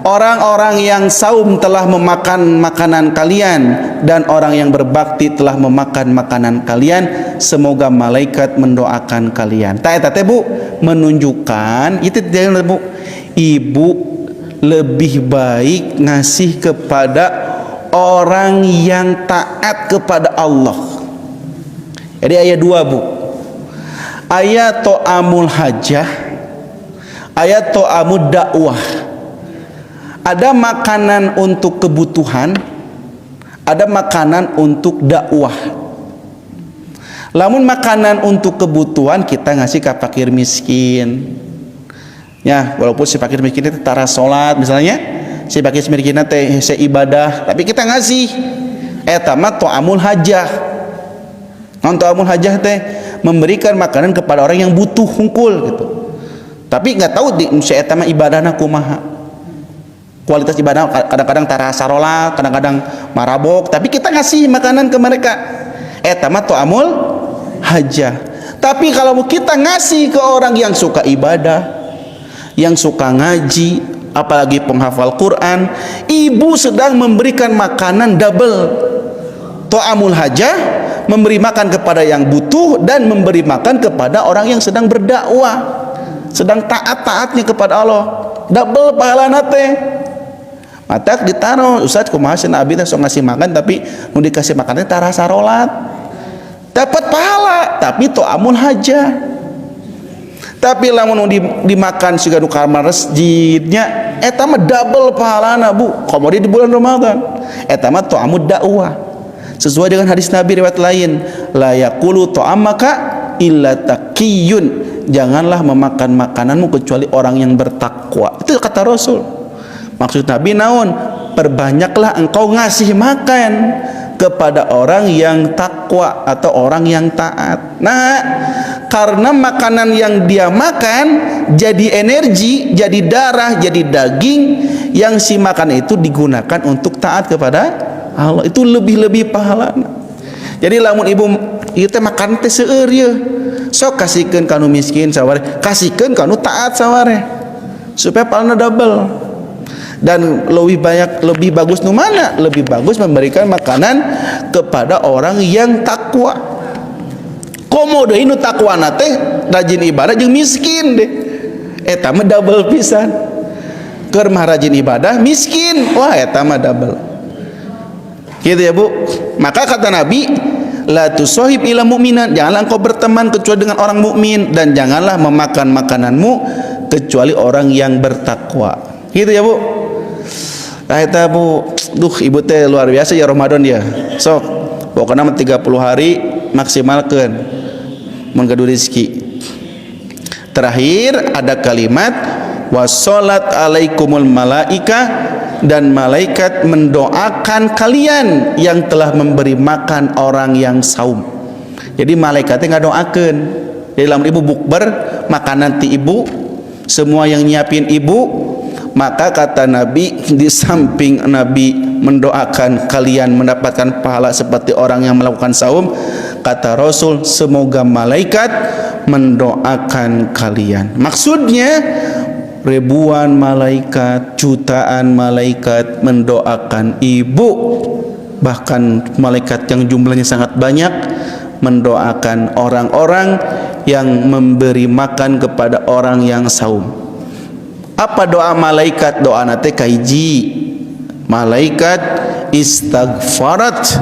orang-orang yang saum telah memakan makanan kalian dan orang yang berbakti telah memakan makanan kalian, semoga malaikat mendoakan kalian. Eta teh Bu menunjukkan itu Bu, ibu lebih baik ngasih kepada orang yang taat kepada Allah. Jadi ayat 2 Bu. Ayat to'amul hajah, ayat to'amud dakwah. Ada makanan untuk kebutuhan, ada makanan untuk dakwah. Lamun makanan untuk kebutuhan kita ngasih ke fakir miskin. Ya, walaupun si fakir miskin itu tara salat misalnya, si fakir miskin teh ibadah, tapi kita ngasih. Eta mah to'amul hajah. Non to'amul hajah teh memberikan makanan kepada orang yang butuh hungkul gitu. Tapi nggak tahu di eta mah ibadahna kumaha. Kualitas ibadah kadang-kadang tara sarola, kadang-kadang marabok, tapi kita ngasih makanan ke mereka. Eta mah to'amul hajah. Tapi kalau kita ngasih ke orang yang suka ibadah, yang suka ngaji, apalagi penghafal Quran, ibu sedang memberikan makanan double. To'amul hajah, memberi makan kepada yang butuh dan memberi makan kepada orang yang sedang berdakwah, sedang taat-taatnya kepada Allah. Double pahalana teh. Mata ditaruh, Ustaz kumaha cenah abdi teh sok ngasih makan tapi nu dikasih makannya tara sarolat. Dapat pahala, tapi to'amul hajah. Tapi lamun dimakan siga nu kamar masjidnya, eta mah double pahalana Bu. Komodi di bulan Ramadan. Eta mah to'amud dakwah. Sesuai dengan hadis Nabi riwayat lain, la yaqulu to'amaka illa taqiyun. Janganlah memakan makananmu kecuali orang yang bertakwa. Itu kata Rasul. Maksud Nabi naon? Perbanyaklah engkau ngasih makan kepada orang yang takwa atau orang yang taat. Nah, karena makanan yang dia makan jadi energi, jadi darah, jadi daging, yang si makan itu digunakan untuk taat kepada Allah, itu lebih-lebih pahala. Jadi lamun ibu ieu teh makan teh seueur ye. Sok kasihkeun kanu miskin saware, kasihkeun kanu taat saware. Supaya pahalana double. Dan lebih bagus nu mana? Lebih bagus memberikan makanan kepada orang yang takwa. Komo deui nu takwana teh rajin ibadah jeung miskin deh. Eta mah double pisan. Keur mah rajin ibadah, miskin. Wah, eta mah double. Gitu ya, Bu. Maka kata Nabi, la tusahib ila mu'minan, janganlah engkau berteman kecuali dengan orang mukmin, dan janganlah memakan makananmu kecuali orang yang bertakwa. Gitu ya, Bu. Nah eta Bu, duh ibu teh luar biasa ya Ramadan dia. Sok, pokoknya 30 hari maksimalkeun mun gaduh rezeki. Terakhir ada kalimat wassalat alaikumul malaika, dan malaikat mendoakan kalian yang telah memberi makan orang yang saum. Jadi malaikatnya ngadoakeun. Jadi lamun ibu bukber, makanan ti ibu, semua yang nyiapin ibu, maka kata Nabi, di samping Nabi mendoakan kalian mendapatkan pahala seperti orang yang melakukan saum, kata Rasul, semoga malaikat mendoakan kalian. Maksudnya ribuan malaikat, jutaan malaikat mendoakan ibu, bahkan malaikat yang jumlahnya sangat banyak mendoakan orang-orang yang memberi makan kepada orang yang saum. Apa doa malaikat? Doa nate kaiji, malaikat istighfarat,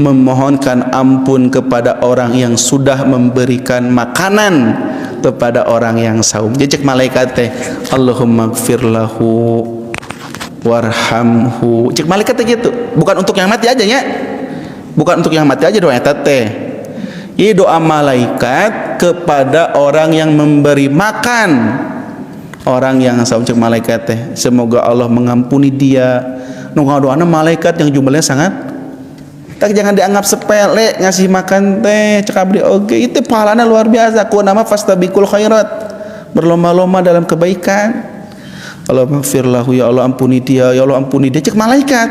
memohonkan ampun kepada orang yang sudah memberikan makanan kepada orang yang saum. Jadi cek malaikat teh, Allahumma gfir lahu warhamhu. Cek malaikat teh gitu. Bukan untuk yang mati aja nya. Bukan untuk yang mati aja doa eta teh. Ini doa malaikat kepada orang yang memberi makan orang yang saum. Cek malaikat teh, semoga Allah mengampuni dia. Nu ngadoana malaikat yang jumlahnya sangat, tak jangan dianggap sepele ngasih makan teh cek abdi oge, itu pahalana luar biasa. Ku nama fastabiqul khairat, berlomba-lomba dalam kebaikan. Allahumma ighfir lahu, ya Allah ampuni dia, ya Allah ampuni dia, cek malaikat.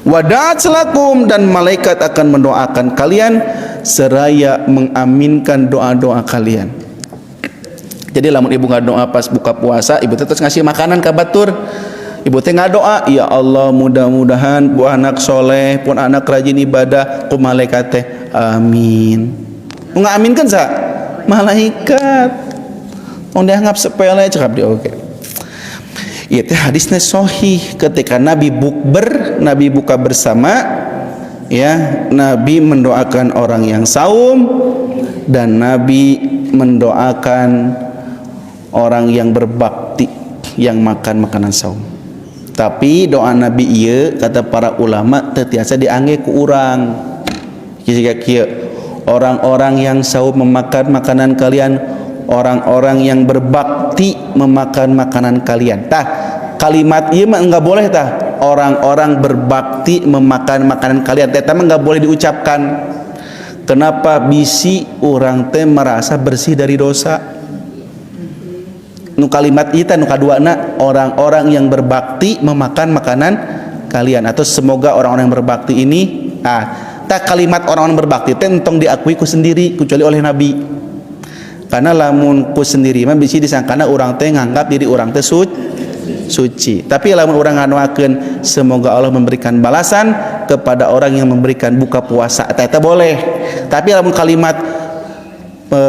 Wadaat selakum, dan malaikat akan mendoakan kalian seraya mengaminkan doa-doa kalian. Jadi lamun ibu ngadoa pas buka puasa, ibu terus ngasih makanan ka batur. Ibu teh ngadoa, ya Allah mudah-mudahan bu anak soleh pun anak rajin ibadah, ku malaikat teh amin. Ngaminkan sa malaikat. Mun dianggap sepele cakap di oge. Ieu teh hadisnya sahih, ketika Nabi bukber, Nabi buka bersama, ya, Nabi mendoakan orang yang saum, dan Nabi mendoakan orang yang berbakti yang makan makanan saum. Tapi doa Nabi ieu kata para ulama teu tiasa diangge ku urang. Jika kieu orang-orang yang saum memakan makanan kalian, orang-orang yang berbakti memakan makanan kalian. Tah kalimat ieu mah enggak boleh tah. Orang-orang berbakti memakan makanan kalian, teh mah enggak boleh diucapkan. Kenapa? Bisi urang teh merasa bersih dari dosa. Nu kalimat ita nu kaduana, orang-orang yang berbakti memakan makanan kalian, atau semoga orang-orang yang berbakti ini, tak kalimat orang-orang berbakti teh entong diakui ku sendiri kecuali oleh Nabi. Karena lamun ku sendiri mah bisi disangkana urang teh nganggap diri urang teh suci. Tapi lamun urang ngadoakeun semoga Allah memberikan balasan kepada orang yang memberikan buka puasa, eta boleh. Tapi lamun kalimat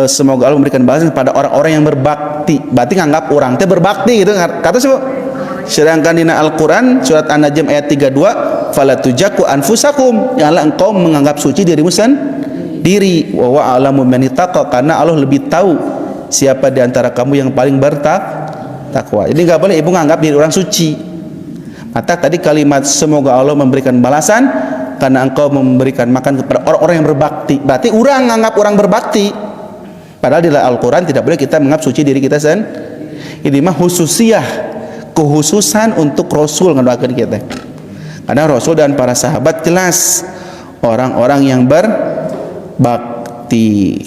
semoga Allah memberikan balasan kepada orang-orang yang berbakti, berarti nganggap orang teh berbakti gitu kata sebab. Sedangkan di Al-Qur'an surat An-Najm ayat 32, fala tujaku anfusakum, janganlah engkau menganggap suci dirimu sendiri, wa a'lamu man ittaqa, karena Allah lebih tahu siapa di antara kamu yang paling bertakwa. Jadi enggak boleh ibu nganggap diri orang suci. Maka tadi kalimat semoga Allah memberikan balasan karena engkau memberikan makan kepada orang-orang yang berbakti, berarti orang nganggap orang berbakti. Padahal di Al-Quran tidak boleh kita menganggap suci diri kita sendiri. Ini mah khususiyah, kekhususan untuk Rasul ngadoakeun kita. Karena Rasul dan para sahabat jelas orang-orang yang berbakti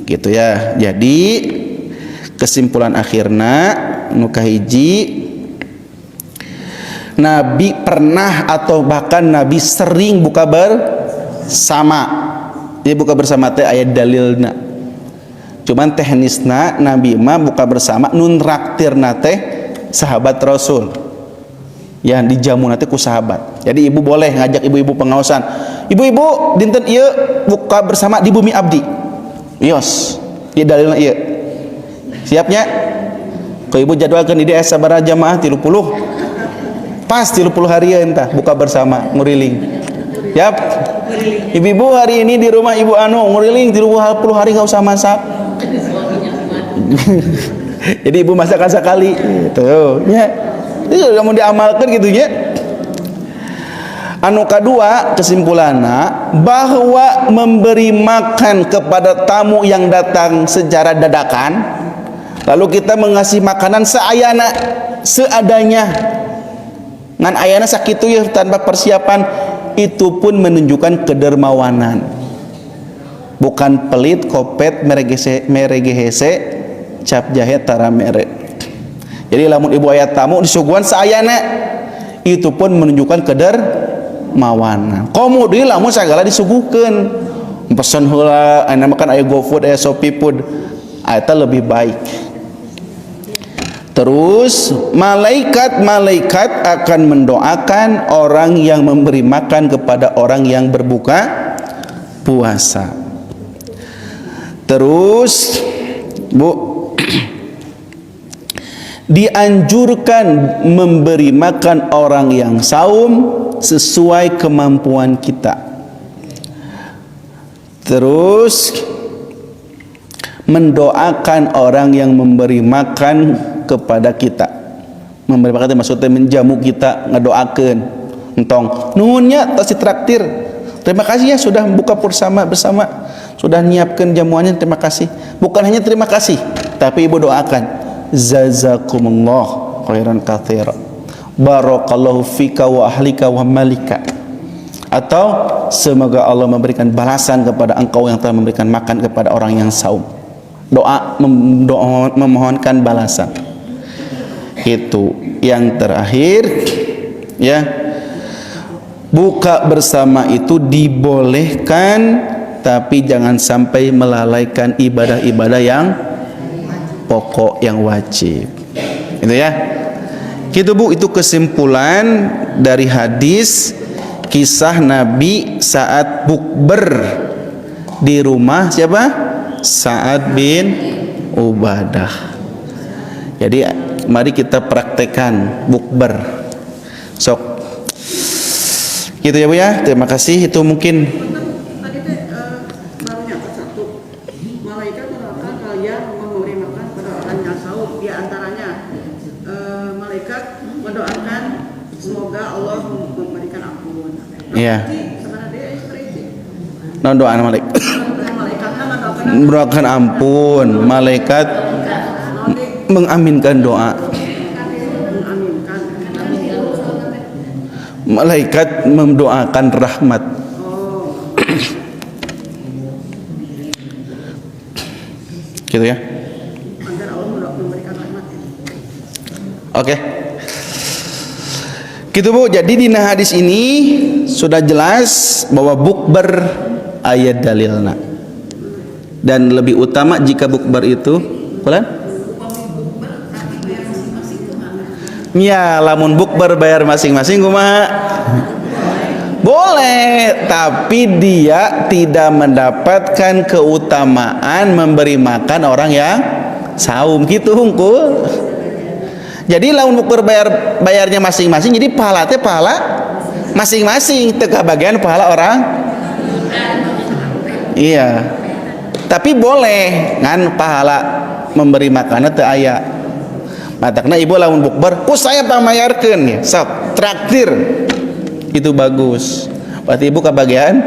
gitu ya. Jadi kesimpulan akhirna nu kahiji, Nabi pernah atau bahkan Nabi sering buka bersama. Jadi buka bersama teh aya dalilna. Cuman teknisna Nabi mah buka bersama nun traktirna teh sahabat Rasul. Yang dijamu nanti ku sahabat. Jadi ibu boleh ngajak ibu-ibu pengaosan. Ibu-ibu dinten ieu buka bersama di bumi abdi. Yos. Ieu dalilna ieu. Siapnya? Ku ibu jadwalkeun di DS sabaraha jamaah 30. Pas 30 hari entah buka bersama nguriling. Yap. Ibu-ibu hari ini di rumah Ibu Anu nguriling 30 hari enggak usah masak. Jadi ibu masak sekali. Tuh, nya. Itu kamu diamalkan gitunya. Anu kedua kesimpulanna bahwa memberi makan kepada tamu yang datang secara dadakan, lalu kita mengasih makanan seayana seadanya ngan ayana sakitu ya tanpa persiapan, itu pun menunjukkan kedermawanan, bukan pelit kopet meregehese cap jahe tara mere. Jadi lamun ibu ayat tamu disuguhan saayana, itu pun menunjukkan kedermawanan. Komudi lamun sagala disuguhkeun, pesen heula aya makan aya GoFood aya Shopee Food, eta lebih baik. Terus malaikat akan mendoakan orang yang memberi makan kepada orang yang berbuka puasa. Terus Bu, dianjurkan memberi makan orang yang saum sesuai kemampuan kita. Terus mendoakan orang yang memberi makan kepada kita. Memberi makan itu maksudnya menjamu kita, ngedoakeun. Entong nuhunnya tas ditraktir. Terima kasih ya sudah buka bersama, sudah nyiapkan jamuannya, terima kasih. Bukan hanya terima kasih, tapi ibu doakan, jazakumullah khairan katsira, barakallahu fika wa ahlika wa malika, atau semoga Allah memberikan balasan kepada engkau yang telah memberikan makan kepada orang yang saum. Doa memohonkan balasan. Itu yang terakhir ya, buka bersama itu dibolehkan, tapi jangan sampai melalaikan ibadah-ibadah yang pokok, yang wajib. Itu ya. Gitu Bu, itu kesimpulan dari hadis kisah Nabi saat bukber di rumah siapa? Sa'ad bin Ubadah. Jadi mari kita praktekkan bukber. Sok. Gitu ya Bu ya. Terima kasih. Itu mungkin Tadi teh baru nyata satu. Malaikat menerangkan kalian memberi makan pada orang yang saum. Di antaranya malaikat mendoakan semoga Allah memberikan ampun. iya. Sebenarnya dia seperti itu. Nah, doa malaikat. Malaikatnya mendoakan Mendoakan ampun, malaikat mengaminkan doa. mengaminkan. Malaikat mendoakan rahmat. Gitu ya. Agar Allah memberikan rahmat. Oke. Gitu Bu. Jadi di hadis ini sudah jelas bahwa bukber ayat dalilna. Dan lebih utama jika bukber itu, bulan? Ya, lamun bukber bayar masing-masing kumaha? Boleh, tapi dia tidak mendapatkan keutamaan memberi makan orang yang saum gitu hungkul. Jadi lamun bukber bayarnya masing-masing, jadi pahala teh pahala masing-masing, teu bagian pahala orang. Iya. Tapi boleh ngan pahala memberi makanan teu aya. Matakna ibu lamun bukber, "Oh, saya pamayarkeun ya." Sok traktir. Itu bagus. Berarti ibu kebagian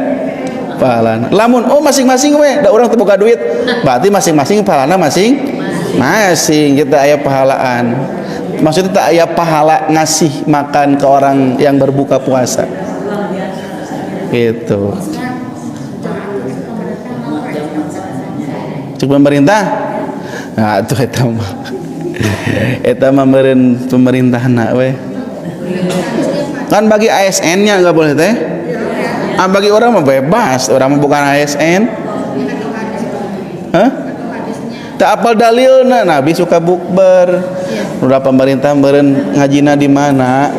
pahala. Lamun oh masing-masing we, da urang teu boga duit. Berarti masing-masing pahalana masing-masing kita aya pahalaan. Maksudnya tak aya pahala ngasih makan ke orang yang berbuka puasa. Gitu. Cuk pemerintah. Nah, itu eta mah meureun pemerintahna we. Kan bagi ASN-nya enggak boleh teh. Bagi orang mah bebas, orang mah bukan ASN. Hah? Tak apal dalilna, Nabi suka bukber. Udah pemerintah beren ngajina di mana?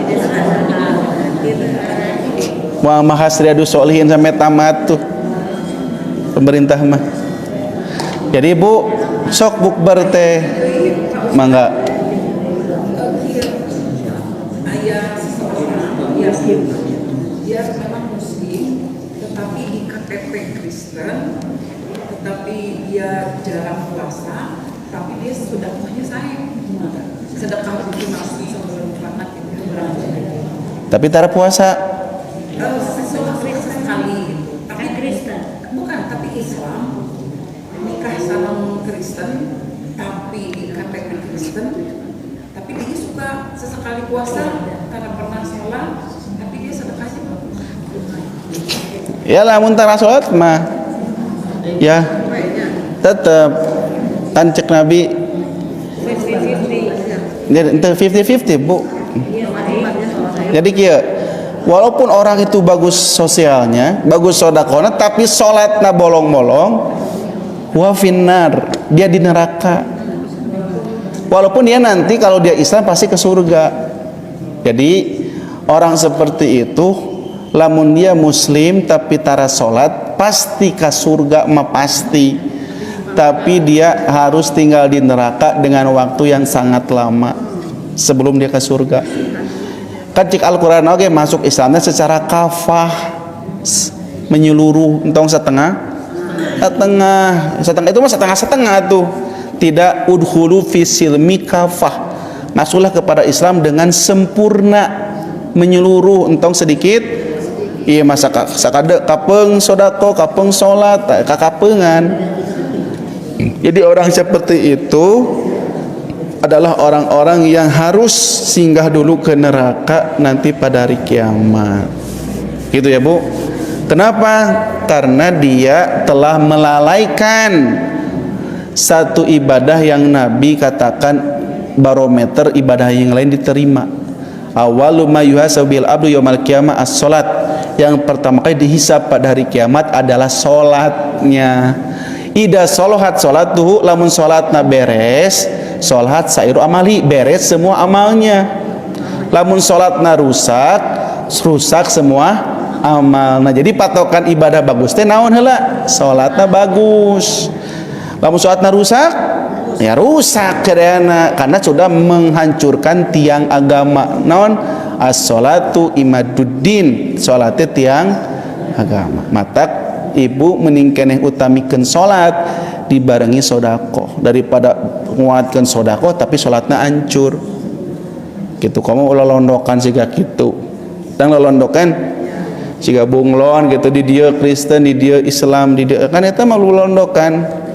Wah, Mahasriadus Solihin sampai tamat tuh pemerintah mah. Jadi Bu, sok bukber teh, mangga. Ayah seseorang dia memang muslim, tetapi di KTP Kristen, tetapi dia jarang puasa, tapi dia sudah punya saya sedekah mungkin masih sebelum banget itu Tapi tara puasa. Sekali gitu. Tapi Kristen bukan, tapi Islam nikah sama Kristen, tapi di KTP Kristen, tapi dia suka sesekali puasa karena pernah sholat, tapi dia sedekahnya Ya lamun tara salat mah ya tetep kan cek Nabi ente 50-50 Bu. Jadi kieu, walaupun orang itu bagus sosialnya, bagus sodakona, tapi sholatna bolong-bolong, wa finnar, dia di neraka. Walaupun dia nanti kalau dia Islam pasti ke surga. Jadi orang seperti itu, lamun dia muslim tapi tara sholat, pasti ke surga mah pasti. Tapi dia harus tinggal di neraka dengan waktu yang sangat lama sebelum dia ke surga. Kan cik Al-Quran oke masuk Islamnya secara kafah, menyeluruh, entong setengah itu mah setengah tuh. Tidak udhulu fi silmi kafah, masuklah kepada Islam dengan sempurna, menyeluruh, entong sedikit. Iya masa sakade kapeng sodako, kapeng sholat, kakapengan. Jadi orang seperti itu adalah orang-orang yang harus singgah dulu ke neraka nanti pada hari kiamat. Gitu ya Bu. Kenapa? Karena dia telah melalaikan satu ibadah yang Nabi katakan barometer ibadah yang lain diterima. Awwalu ma yuhasabil abdu yaumil qiyamah as-salat. Yang pertama kali dihisab pada hari kiamat adalah salatnya. Ida solohat salatuhu, lamun salatna beres, sholat sairu amali, beres semua amalnya. Lamun sholatna rusak semua amal. Nah jadi patokan ibadah bagus teh naon heula? Sholatna bagus. Lamun sholatna rusak, ya rusak kereana karena sudah menghancurkan tiang agama. Naon? As-sholatu imaduddin, sholatnya tiang agama. Matak ibu meningkeneh utamikeun sholat dibarengi sodako daripada menguatkan sodako tapi sholatnya hancur gitu. Kamu lolondokan siga gitu dan lolondokan siga bunglon gitu di dia Kristen, di dia Islam, di dia kan itu malu lolondokan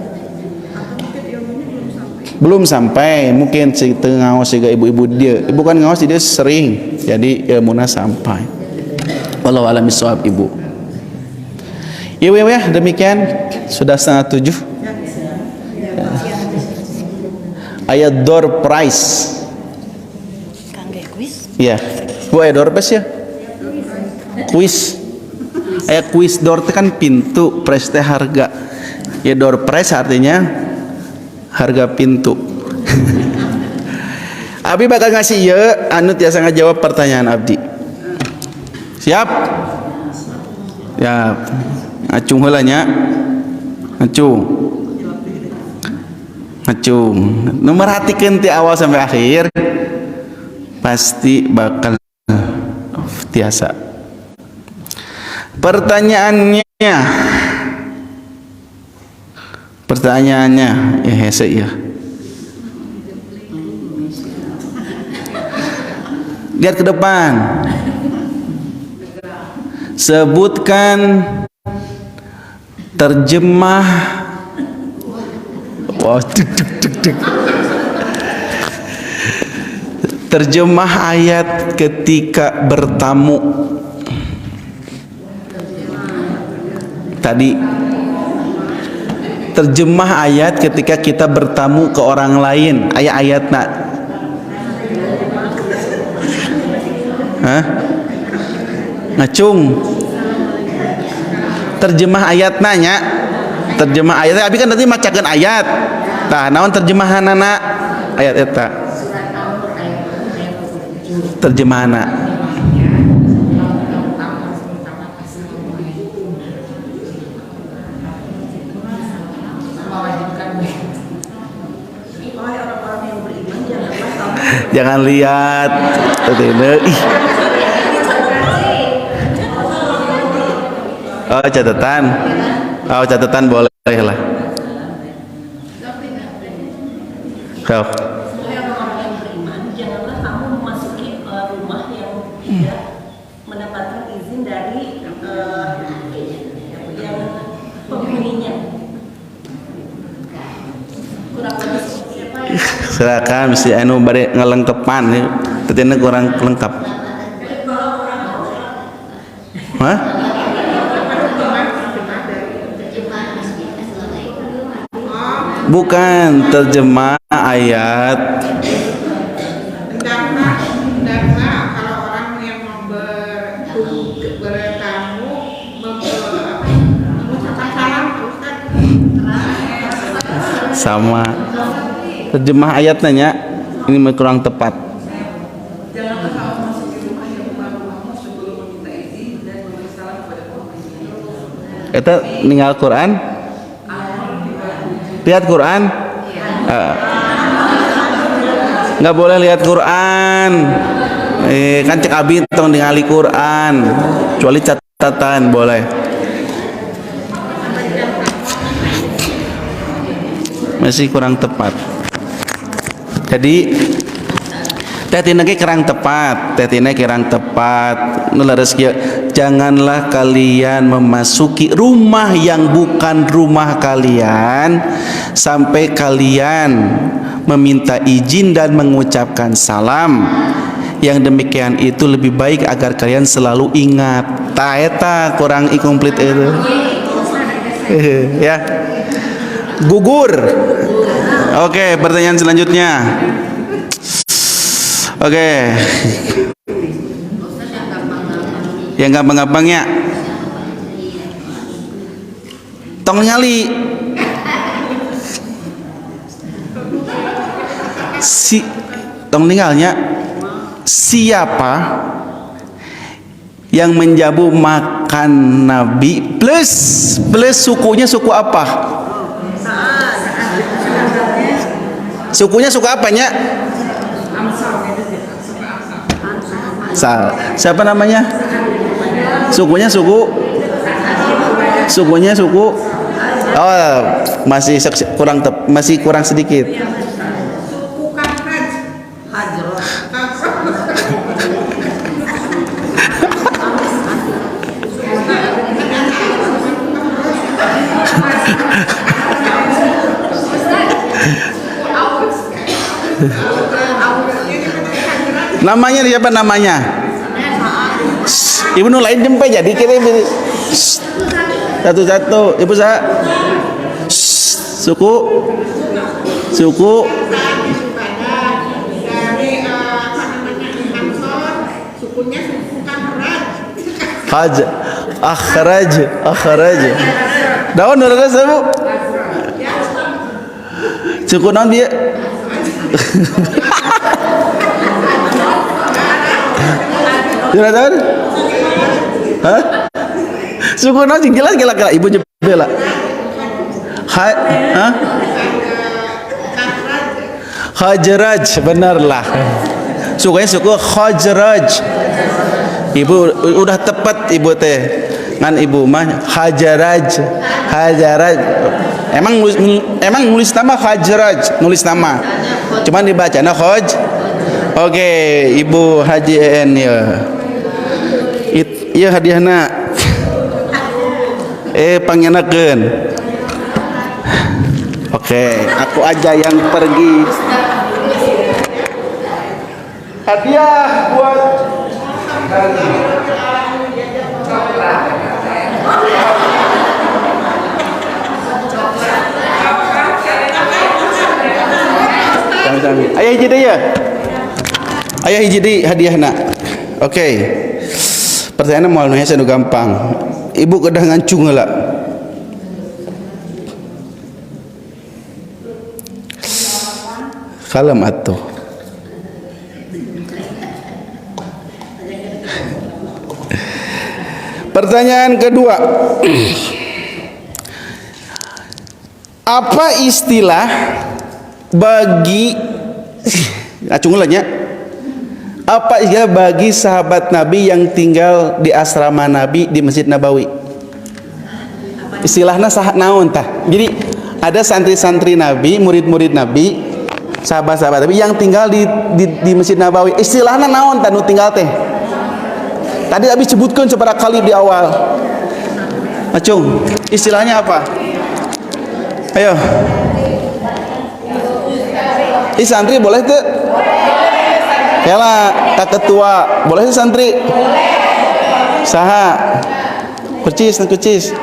belum sampai mungkin si ngawas siga ibu-ibu dia, ibu kan ngawas dia sering jadi ilmunya sampai. Wallahu a'lam bishawab ibu. Ya demikian sudah 6:30. Ayat door prize. Kangge kuis. Iya. Bu ayat door prize ya. Kuis. Ayat kuis door itu kan pintu, prize teh harga. Ya door prize artinya harga pintu. Abi bakal ngasih ya anu tiasa ngajawab pertanyaan abdi. Siap? Ya. Acung heula nya. Acung. Nomor hatikeun ti awal sampai akhir pasti bakal tiasa. Pertanyaannya ya hese ya. Lihat ke depan. Sebutkan terjemah terjemah ayat ketika bertamu tadi. Terjemah ayat ketika kita bertamu ke orang lain. Ayat-ayatna ngacung terjemah ayat nanya. Terjemah ayat abi kan nanti macakeun ayat. Tah naon terjemahanana ayat eta? Terjemahanna. Jangan lihat ih. Oh catatan. Oh catatan boleh lah. Kau. Orang yang beriman, janganlah kamu memasuki rumah yang tidak mendapatkan izin dari yang penghuninya. Kurang lebih seperti apa ya? Silakan mesti anu bari ngelengkepan ya. Tetina kurang lengkap. Hah? Bukan terjemah ayat. Hendaknya kalau orang yang bertamu mengucapkan salam, Ustaz. Sama. Terjemah ayatnya ini kurang tepat. Janganlah kamu masuk di rumah yang bukan rumahmu sebelum meminta izin dan memberi salam kepada penghuninya. Eta ninggal Quran. Lihat Quran. Nggak boleh lihat Quran. Kan cek abi tong ningali Quran. Kecuali catatan boleh. Masih kurang tepat. Jadi tetina ge kurang tepat, tetina kurang tepat. Nu leres kieu, janganlah kalian memasuki rumah yang bukan rumah kalian sampai kalian meminta izin dan mengucapkan salam. Yang demikian itu lebih baik agar kalian selalu ingat. Ta eta kurang inkomplit itu. Ya. Gugur. Oke, pertanyaan selanjutnya. Oke. Yang gampang-gampangnya. Tong nyali. Tong ninggalnya siapa yang menjabu makan Nabi plus sukunya suku apa? Sukunya suku apanya? Siapa namanya? Sukunya suku. Oh, masih kurang sedikit. Suku Namanya siapa namanya? Ibu nu lain jempe jadi kira satu-satu. Ibu sa suku dari sukunya suku akhraj daun nurga sabu suku naon dia Jelas kan? Hah? Suku naon sing jelas kira-kira ibu bela. Hah? Khajraj, benarlah. Sukunya suku Khajraj. Ibu udah tepat ibu teh. Ngan ibu mah Khajraj. Emang nulis nama Khajraj, nulis nama. Cuman dibacana Khaj. Oke, Ibu Haji EN ya. Iya hadiahna. Pangenakeun. Oke, aku aja yang pergi. Hadiah buat ayah hiji deui ya. Ayah hiji deui hadiahna. Oke. Pertanyaannya moal nu hese nu gampang. Ibu kedah ngancung heula. Kalem atuh. Pertanyaan kedua. Apa istilah bagi acungulanya? Apa istilah bagi sahabat Nabi yang tinggal di asrama Nabi di Masjid Nabawi? Istilahnya naon tah? Jadi ada santri-santri Nabi, murid-murid Nabi, sahabat-sahabat Nabi yang tinggal di Masjid Nabawi. Istilahnya naon tah nu tinggal teh? Tadi Abi sebutkan seberapa kali di awal. Acung, istilahnya apa? Ayo. Santri boleh tuh? Yalah, tak ketua. Boleh sih santri? Saha? Kucis.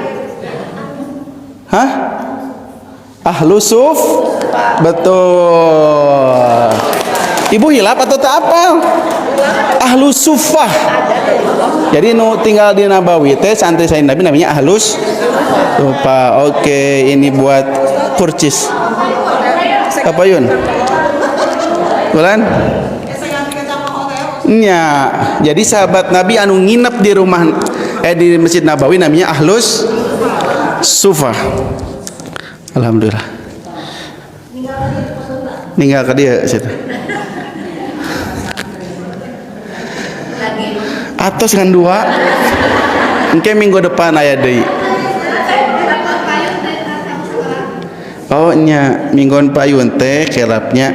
Hah? Ahlu suf? Betul. Ibu hilap atau tak apal? Ahlu sufah. Jadi nu tinggal di Nabawi teh santri saya Nabi namanya ahlus sufah. Oke, ini buat kurcis. Apa Yun? Bulan? Nya. Jadi sahabat Nabi anu nginep di rumah di Masjid Nabawi namanya ahlus sufah. Alhamdulillah. Ninggal ke dia situ. Atos dengan dua. Engke minggu depan aya deui. Oh nya minggon payun teh kelapnya.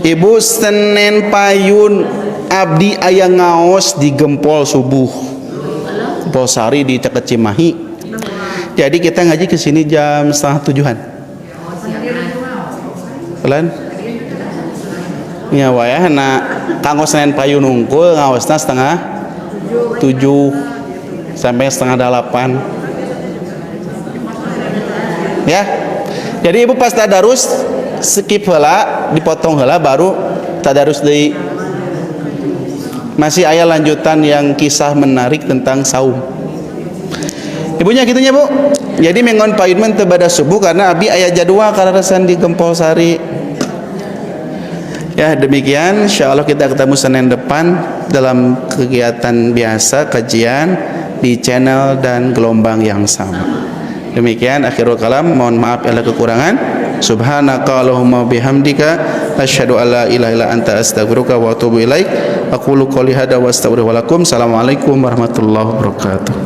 Ibu Senin payun abdi aya ngaos di Gempol subuh. Gempol Sari di Ceket Cimahi. Jadi kita ngaji ke sini jam 6:30. Pelan. Nya wayahna kanggo Senin payun unggul ngaosna 6:30 sampai 7:30. Ya. Jadi ibu pas tadarus skip heula, dipotong heula baru tadarus deui. Masih aya lanjutan yang kisah menarik tentang saum. Ibunya gitunya Bu. Jadi mengon payun teu bada subuh karena abi aya jadwal kararasan di Gempol Sari. Ya demikian, insyaallah kita ketemu Senin depan dalam kegiatan biasa kajian di channel dan gelombang yang sama. Demikian akhirul kalam, mohon maaf ala kekurangan. Subhanaka Allahumma bihamdika asyhadu an la ilaha illa anta astaghfiruka wa atubu ilaik. Aqulu qouli hadza wa astaghfiru lakum. Assalamualaikum warahmatullahi wabarakatuh.